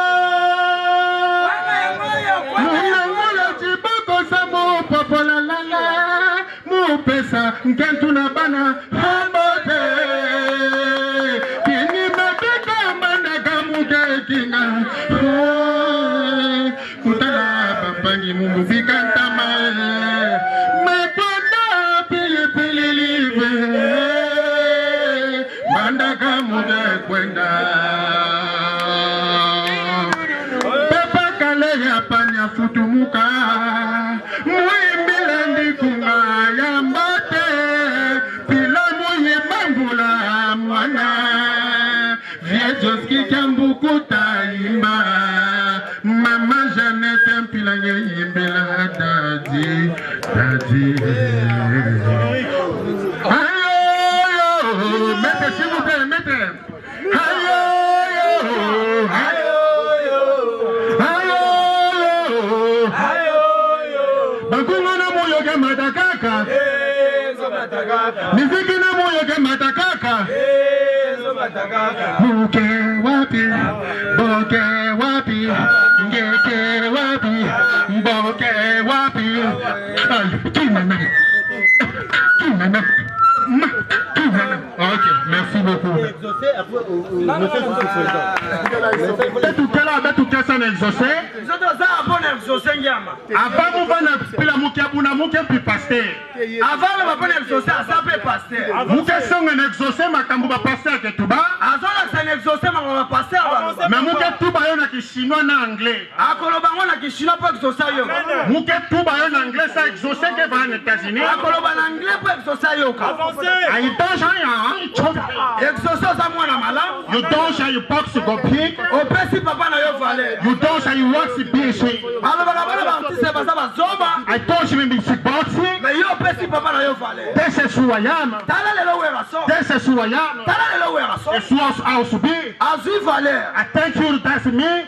pesa nkentu na bana hambote kini mabeka manda gamuke kinga kutala papangi mungu vikantama makwanda pili pili live manda gamuke kwenda pepa kale ya panya futumuka muimbile kunga ya mbate pilamu ye mambula mwana viejoski kambuku taimba mama Janette mpilange yimbela dadi dadi ayo mete s'il vous plaît mete ayo matakaka miziki na moyo ke matakaka buke wapi ngeke wapi mboke wapi kinana ok merci beaucoup betu kesa na exaucé avant mu bana pila mukiabuna mukepi pasteur avant le bana exaucé asape pasteur mukesonga na exaucé makambo ba pasteur ke tuba azola sa na exaucé makambo ba pasteur mais muketuba yo na kishinois na anglais akoloba ngo na kishinois po exaucé yo muketuba yo na anglais sa exaucé ke ba na États-Unis akoloba na anglais po exaucé yo ka I don't say exaucé za mwana mala you don't say you box go pig opesi papa na yo vale you don't say you work si bishi I told you in the boxing. This is who I am. This is who I am. This was how to be. I thank you, that's me.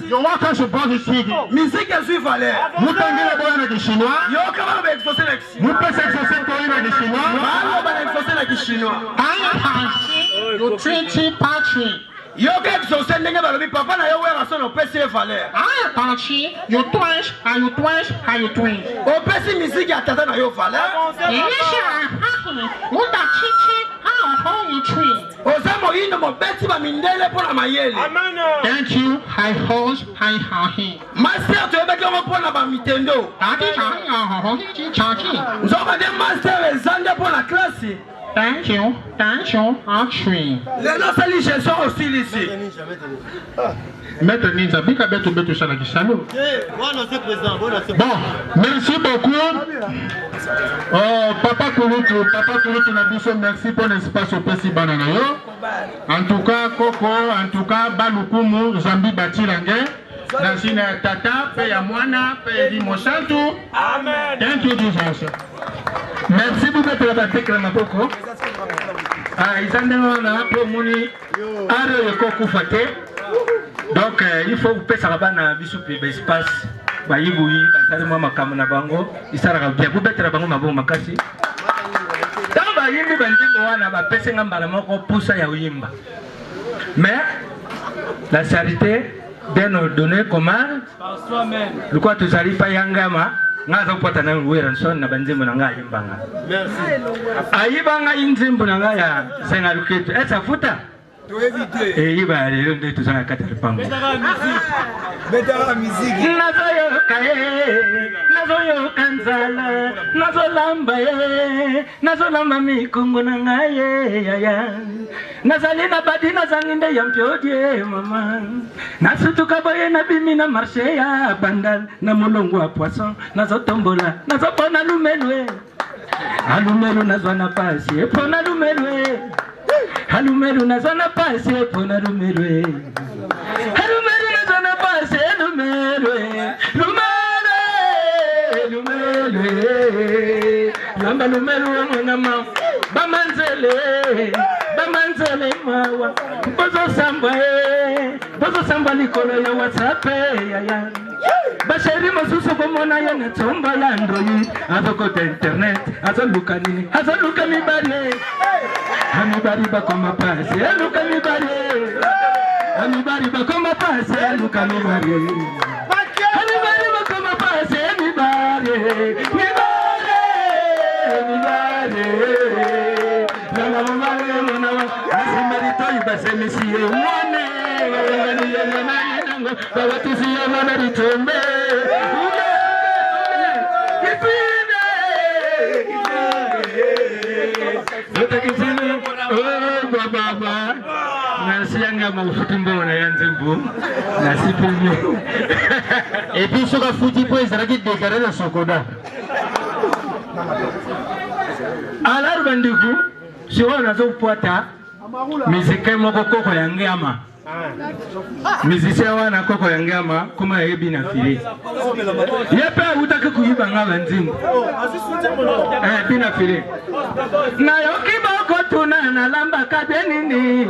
You walk as a body city. Music as we value. You can get a boy like a Chinois. You can make so selection. You can say something like a Chinois. You treat Patrick. You get so sending about me, Papa, I wear a son of Pessi Valer. Ah, Pachi, you twice, and you twice, and you twin. Oh, Pessi music at Tana, you Valer. What that chichi, how you twin. Oh, some of you know Betty Mindele Ponamayele. Thank you, high horse, high high. Master to ever come upon about Mitendo. I did charging. Some of them master is under upon a classy. Thank you, actually. Les noces sont aussi ici. Maître Ninja, bika betu betu sana kisalo. Bon, merci beaucoup. Oh, Papa Kulutu na biso, merci pour l'espace au Pessi Banana yo. En tout cas, Koko, en tout cas, Balukumu, Zambi Batilange. Dans une tata, paye à moana, paye Mosantu. Amen. Thank you, Jesus. Merci beaucoup pour la tête de ma boko. Ils ont pour moni donc il faut que ça va biso espace ba yibuyi ba sali mama kamuna bango isara bien ku betra bango mabo makasi dans ba yimbi bandingo wana ba pese ngambala moko pusa ya uyimba mais la charité de nous donner commande par soi-même le quoi tu sali pa yangama ngaza kupata na wera son na banzimbo na ngaya imbanga. Ayibanga inzimbo na ngaya senga luketu. Esa futa. Iba lero ndio tuzanga kata lipango. Betara muziki. Nazoyo kanzala, nazolamba mikungu na ngaye yaya. Nazalina badina zanginde ya mpiodie mama. Nasutuka boye na bimi na marché ya bandal na mulongo wa poisson nazotombola nazopona lumelwe. Alumelu nazwana pasi epona lumelwe. Alumelu nazwana pasi epona lumelwe. Alumelu nazwana pasi lumelwe. Lamba lumelu wanama bamanzele mawa bozo samba likolo ya WhatsApp ya basheri masusu komona ya netomba ya Android azokota internet azoluka nini azoluka mibale amibari bakoma pasi aluka mibale amibari bakoma pasi aluka mibale amibari bakoma pasi mibale Et puis sur la foutu pour les arrêter de déclarer le Sokoda. Alors bandiku si on a zopuata mizike moko koko ya ngama mizisia wana koko ya ngama kuma yebi na file yepe utaka kuiba ngaba nzimbo bina file na yokiba ko tuna na lamba kadenini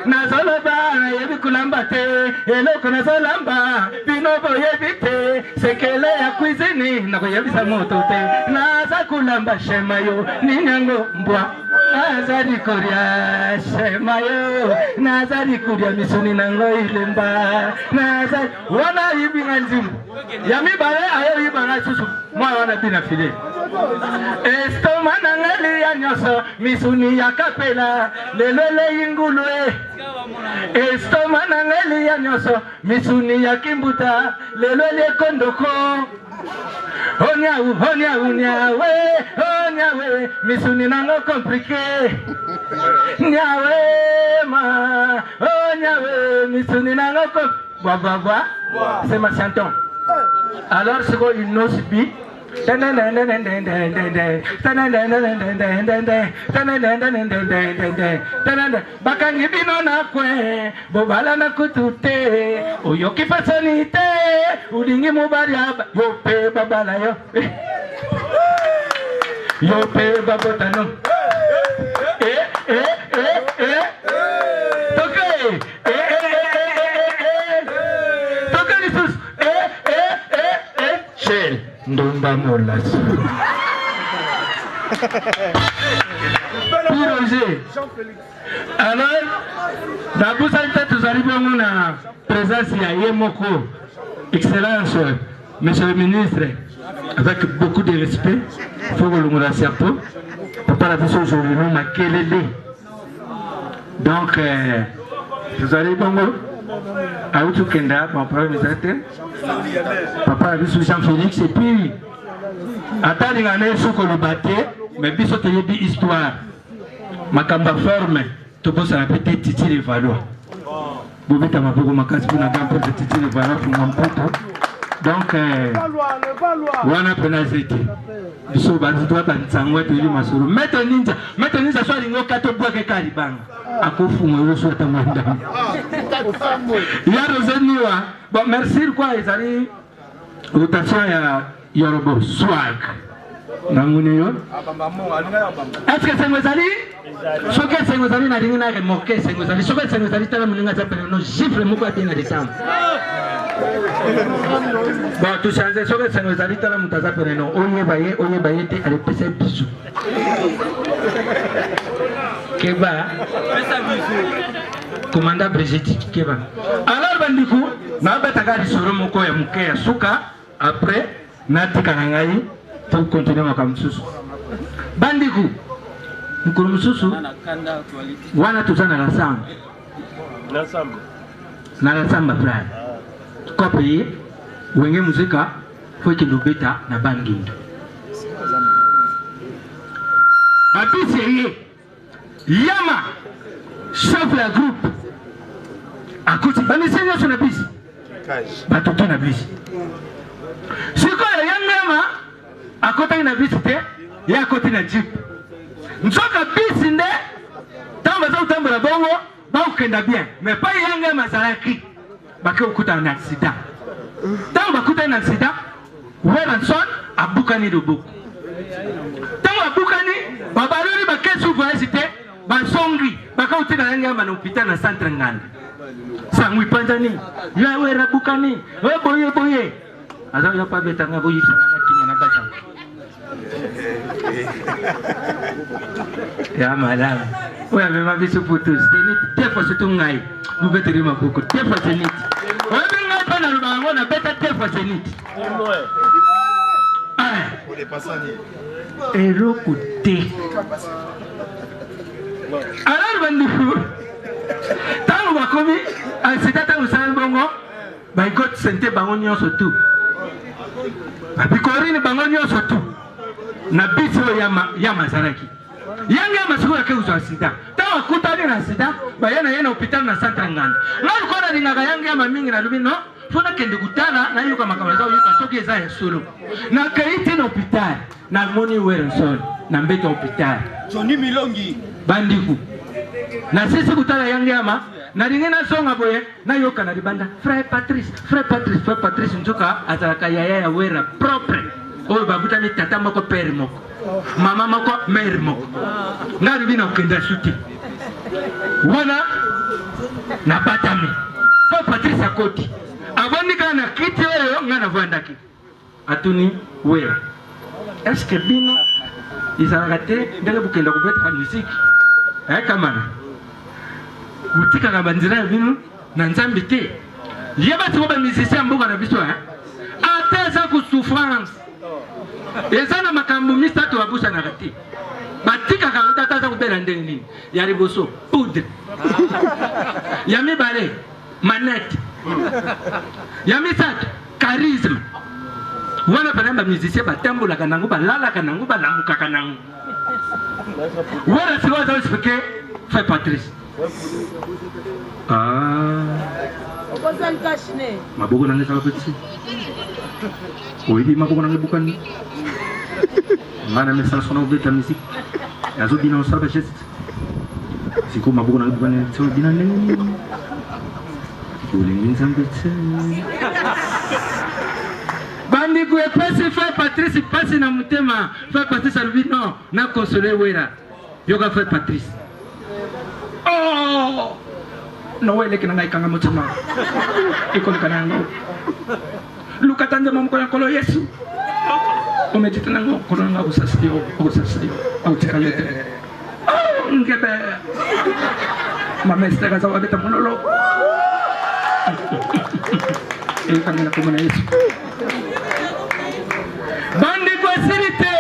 na zoloba yebi kulamba te eloko na zolamba binobo yebi te sekele ya cuisine na ko yebi sa moto te na za kulamba shemayo ninyango mbwa Nazari kuria shemayo, nazari kuria misuni nango ilemba, nazari wana hibi nganzimu. Yami bare ayo hibi ngasusu, mwa wana bina file. Estoma nangali ya nyoso, misuni ya kapela, lelele ingulwe. Estoma nangali ya nyoso, misuni ya kimbuta, lelele kondoko. Onyawe, misuni nango compliqué. Nyawe ma, onyawe, misuni nango compliqué. C'est ma chanson. Alors c'est quoi une noce bi? Bakangi bino na kwe bobala na kutute oyoki fasanite ulingi mubari aba yope babala yo yope babotano toke toke lisus shell Ndumba molas. Alors, d'abord, nous arrivons à la présence de Yemoko, Excellence, Monsieur le ministre, avec beaucoup de respect, il faut que nous la sachions. Papa la vision aujourd'hui, nous ma kelele. Donc, nous arrivons à Outoukenda, mon premier ministre. Papa a vu Jean-Félix et puis attends il y a un soko le bâté mais biso te yebi histoire makamba forme to bossa la petite titi les valois bobeta maboko makasi pour na gampo de titi les valois pour mon poto donc wana penazete biso bantu to ba ntangwe to li masoro maître ninja so lingo kato boke kalibanga akofunga yo so ta mwanda ya rozeniwa bon merci quoi les amis rotation ya Yorobo swag nanguneyo est-ce que c'est nos amis soke c'est nos amis na dingina ke moke c'est nos amis soke c'est nos amis tala mulinga za pele no gifle moko atina de temps bon tout changer soke c'est nos amis tala mutaza pele no oye baye te ale pesa bisu keba pesa bisu commandant Brigitte keba alors bandiku na betaka risoro moko ya muke ya suka après natika na ngai to continuer makambo mosusu bandiku mokolo mosusu wana toza na lasamba prime kope ye wenge muzika fo ekende obeta na bangindu babisi eye yama chef ya groupe akoti bamisi nyonso na bisi batoki na bisi sikoyo yangama akotaki na bisi te ye akoti na jeep nsoka bisi nde ntango baza kotambola bongo bakokenda bien mais pa yangama azalaki bake kokutana na accident ntango bakutani na accident Weranson abukani loboko ntango abukani babaloli bakesi voyage te basongi bakautika yangama na hôpital na centre nganda sangwi panzani ya wera bukani boye aza ya pa betanga boyisa na kinga na bata ya madame oya mema biso photos teni tefa situngai mubeteri maboko tefa seniti oya benga pa na lubango na beta tefa seniti eroko te alors bandiku tango bakomi accident tango sala bongo baikoti sente bango nyonso tu babikorini bango nyonso tu na bisi oyo yama azalaki yange yama sikoyo ake kozwa accident tango akutani na accident baya na ye na hôpital na centre nganda nga likoyo nalingaka yange yama mingi nalobi no fo nakende kutala nayoka makambo eza oyoka soki eza ya solo nakei ti na hôpital namoni Werenson na mbeto ya hôpital Johnny Milongi bandiku nasisi kutala yange yama nalingi nazonga boye nayoka na libanda frère Patrice nzoka azalaka yaya ya wera propre oyo babutani tata moko pere moko mama moko mère moko nga lobi na okenda suti wana nabatami frère Patrice akoti avandi kaka na kiti oyo nga navandaki atuni wera eske bino ezalaka te ndenge bokenda kobetaka musiki kamana butikaka banzela ya bino na nzambe te yeba siko bamusicien ya mboka na biso ata eza kosouffrance eza na makambo misato babusanaka te batikaka ata aza kobela ndenge nini ya liboso poudre ya mibale manete ya misato charisme wana pana bamusicien batambolaka nango balalaka nango balamukaka nango wana siko aza explike frère Patrice maboko nange saka petit oyebi maboko nange bukani nga na mesala sona obeta musique azobina osala bageste siko maboko nange bukani sobina ndenge olingi nzambe te bandiko epesi frère Patrice pasi na motema frère Patrice alobi non na console wera yoka frère Patrice no eleki na ngai kanga motema ekoleka na yango lukata nzema mokolo ya nkolo yesu omedite nango nkolo nanga akosasili yo akotika yo te ngebe mamesiteka aza wabeta monolo ekangela kombo na yesu bandiko esili te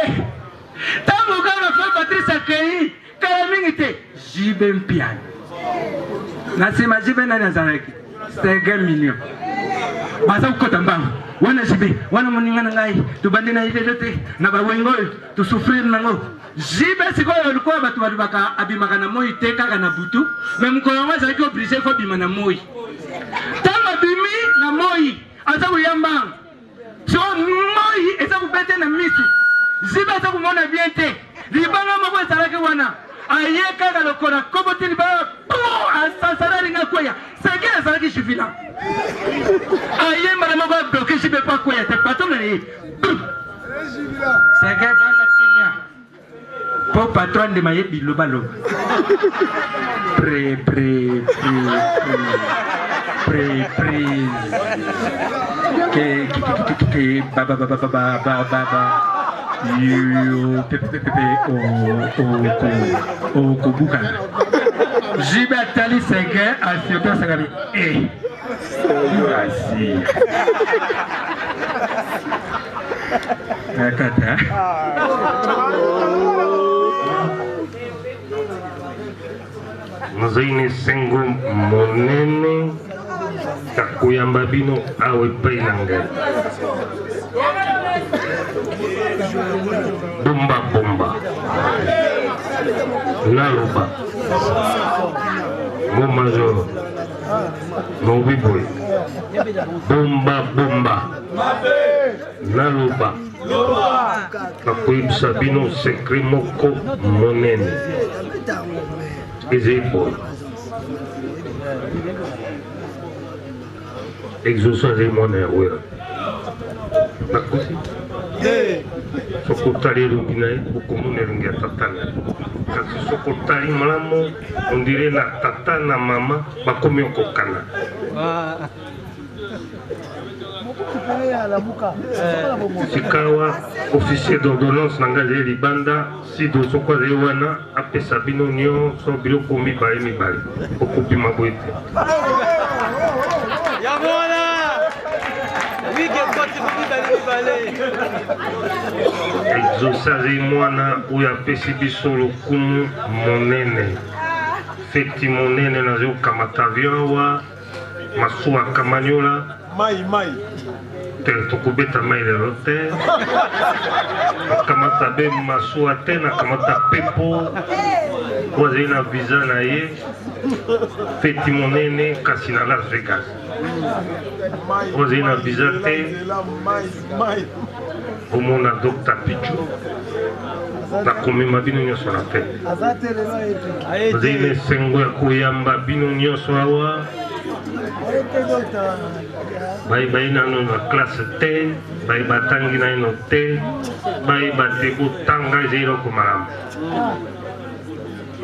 ntango kaka frère Patrice akei kala mingi te jibe mpiani na nsima jibe nani azalaki 5 million baza kokota mbango wana jibe wana moninga na ngai tobandi na ilelo te na bawengo oyo tosouffrir nango jibe sikoyo likoya bato balobaka abimaka na moi te kaka na butu me mokolo yango azalaki oblige fo abima na moi ntango abimi na moi aza koya mbango so moi eza kobete na misu jibe aza komona bien te libanga moko ezalaki wana aye kaka lokola koboti libanga asasaralinga kweya senge azalaki suffilant aye mbala moko abloke jibe pa kweya te pato na ye senge banda kinya po patron ndema ye bilobaloba okobukana jibe atali senge asioto asangani asi Tata. Nazaine sengo monene kakuyamba bino awe pai na ngai. Bomba bomba naloba mo major mo biboy bomba bomba naloba kakuyibisa bino secret moko monene ezeboy exaucé azali mwana ya wera nakosi soko otali elongi na ye okomona elongi ya tata na ye kasi soko otali malamu ondire na tata na mama bakomi okokana sikawa officier d'ordonnance na ngai azali libanda sido soko azali wana apesa bino nyonso biloko mibale okopima boye te exaucé azali mwana oyo apesi biso lokumu monene feti monene nazali kokamata avion awa masuwa akamaniola te tokobeta mai lelo te akamata be masuwa te nakamata pepo oyo azali na visa na ye feti monene kasi na Las Vegas oyo azali na visa te omona Dr. Pichu nakomema bino nyonso na te azali na esengo ya koyamba bino nyonso awa bayi nano na classe te bayi batangi naino te bayi bate botanga ezali eloko malamu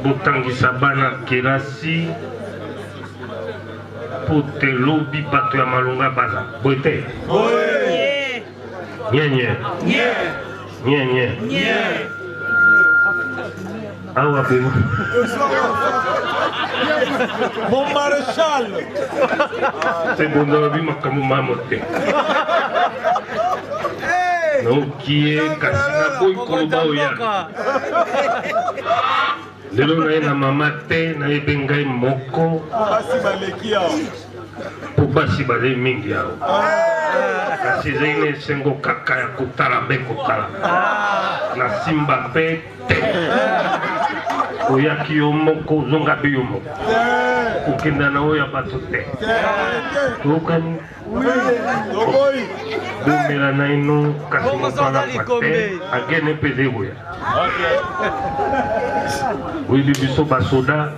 botangisa bana kelasi po te lobi bato ya malonga baza boye te nyenye awa bemo Mon maréchal. c'est bon dans vie makambo mamo te nokie kasi na boyi koloba oya lelo na ye na mama te nayebi ngai moko po basi bazali mingi awa kasi ezali na esengo kaka ya kotala mpe kotala na simba mpe te oyaki yo moko ozonga mpe yo moko kokenda na oyo ya bato te tokani bomela na ino kasi moto alakwa te agene mpe zekoya oyebi biso basoda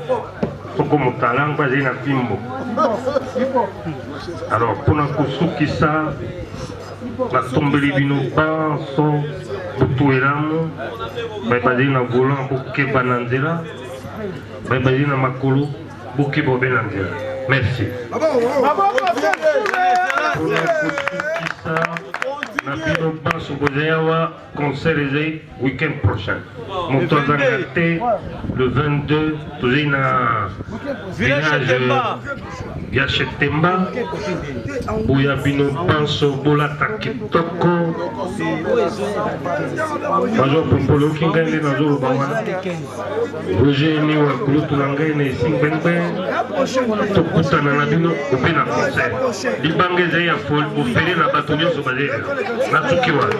soko motalango azali na fimbo alors mpona kosukisa batombeli bino banso butu elamu baye bazali na volant bokeba na nzela baye bazali na makolo bokeba obe na nzela merci mpona kosukisa na bino banso bozali awa concert ezali week-end prochain moto azanga te le 22 tozali na village ya Chetemba boya bino banso bolata kitoko major popoloki ngai nde nazoloba wana roger niwa kulutu na ngai na esimbengbe tokutana na bino ope na concert libanga ezali ya foli bofele na bato nyonso bazali natuki wana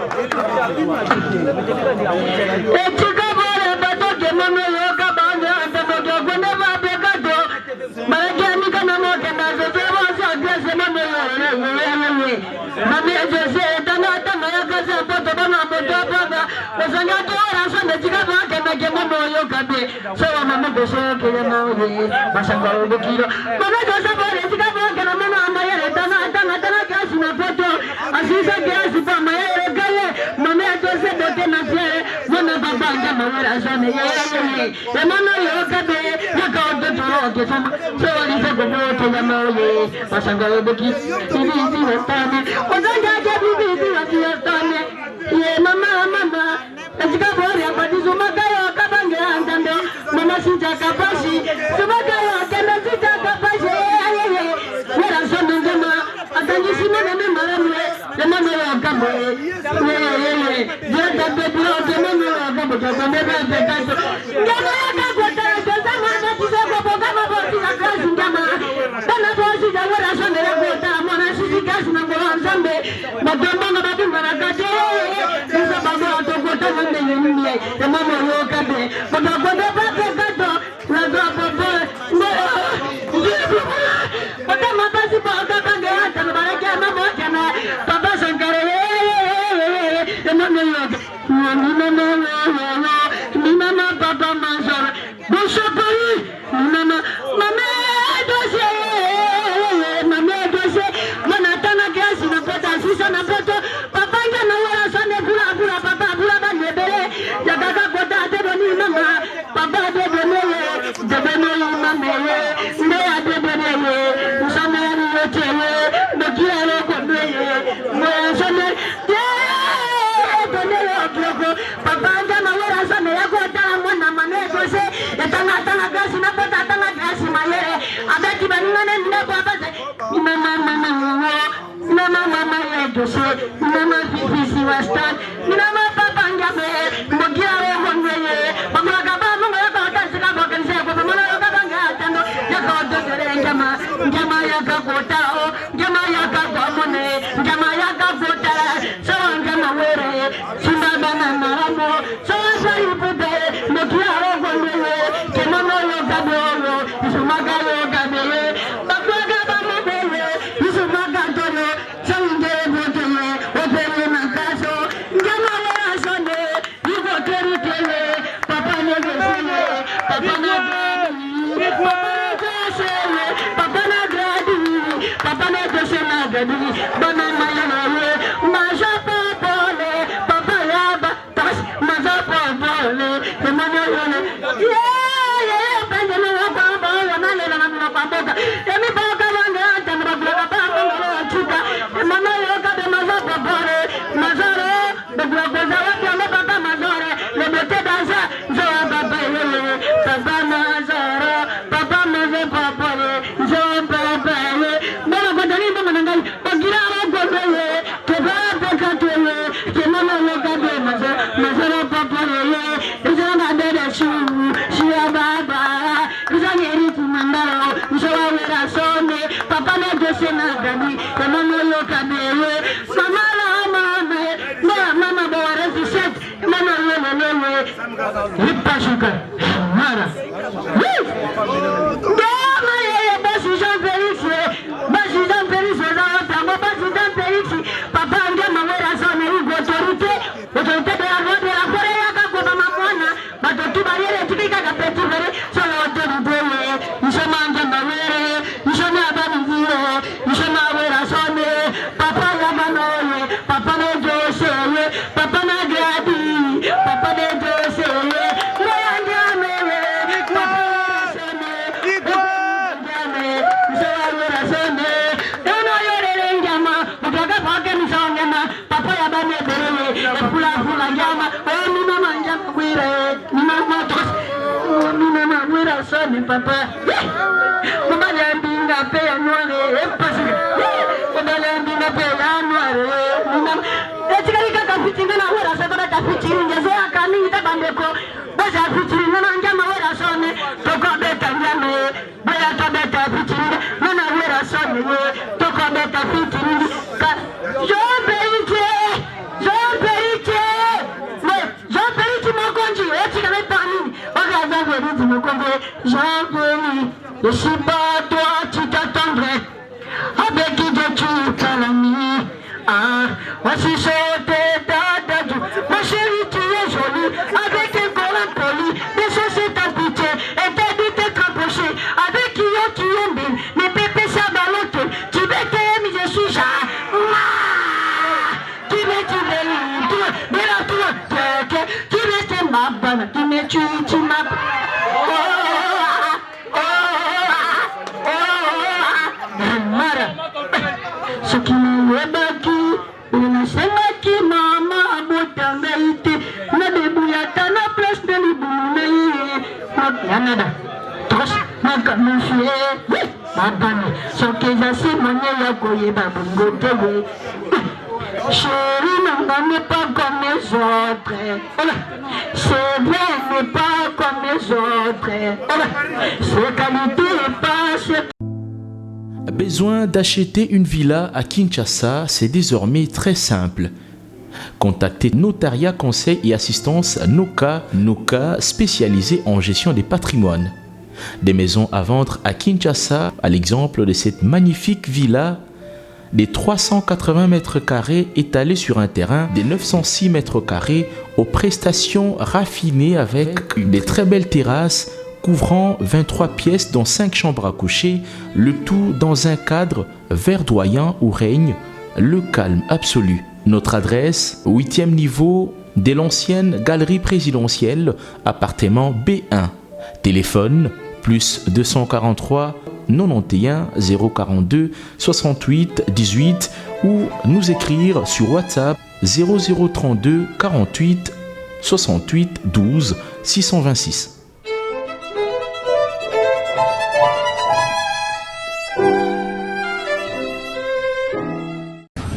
Chérie, n'est pas comme les autres. C'est bien n'est pas comme les autres. C'est qualité pas c'est. Besoin d'acheter une villa à Kinshasa, c'est désormais très simple. Contactez Notariat Conseil et Assistance Noka, spécialisé en gestion des patrimoines. Des maisons à vendre à Kinshasa, à l'exemple de cette magnifique villa des 380 mètres carrés étalés sur un terrain des 906 mètres carrés aux prestations raffinées avec des très belles terrasses couvrant 23 pièces dont 5 chambres à coucher, le tout dans un cadre verdoyant où règne le calme absolu. Notre adresse, 8e niveau de l'ancienne galerie présidentielle, appartement B1. Téléphone, plus 243 91 042 68 18 ou nous écrire sur WhatsApp 0032 48 68 12 626.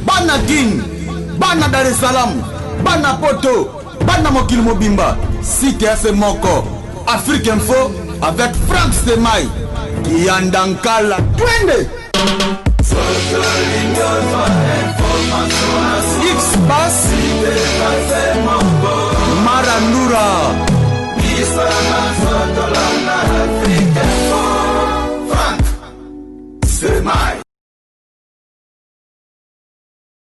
Bana King, Bana Dar es Salaam, Bana Poto, Bana Mokil Mobimba, CTF Moko, Afrique Info avec Frank Stemai, Kiandankala, Twende. X-Bass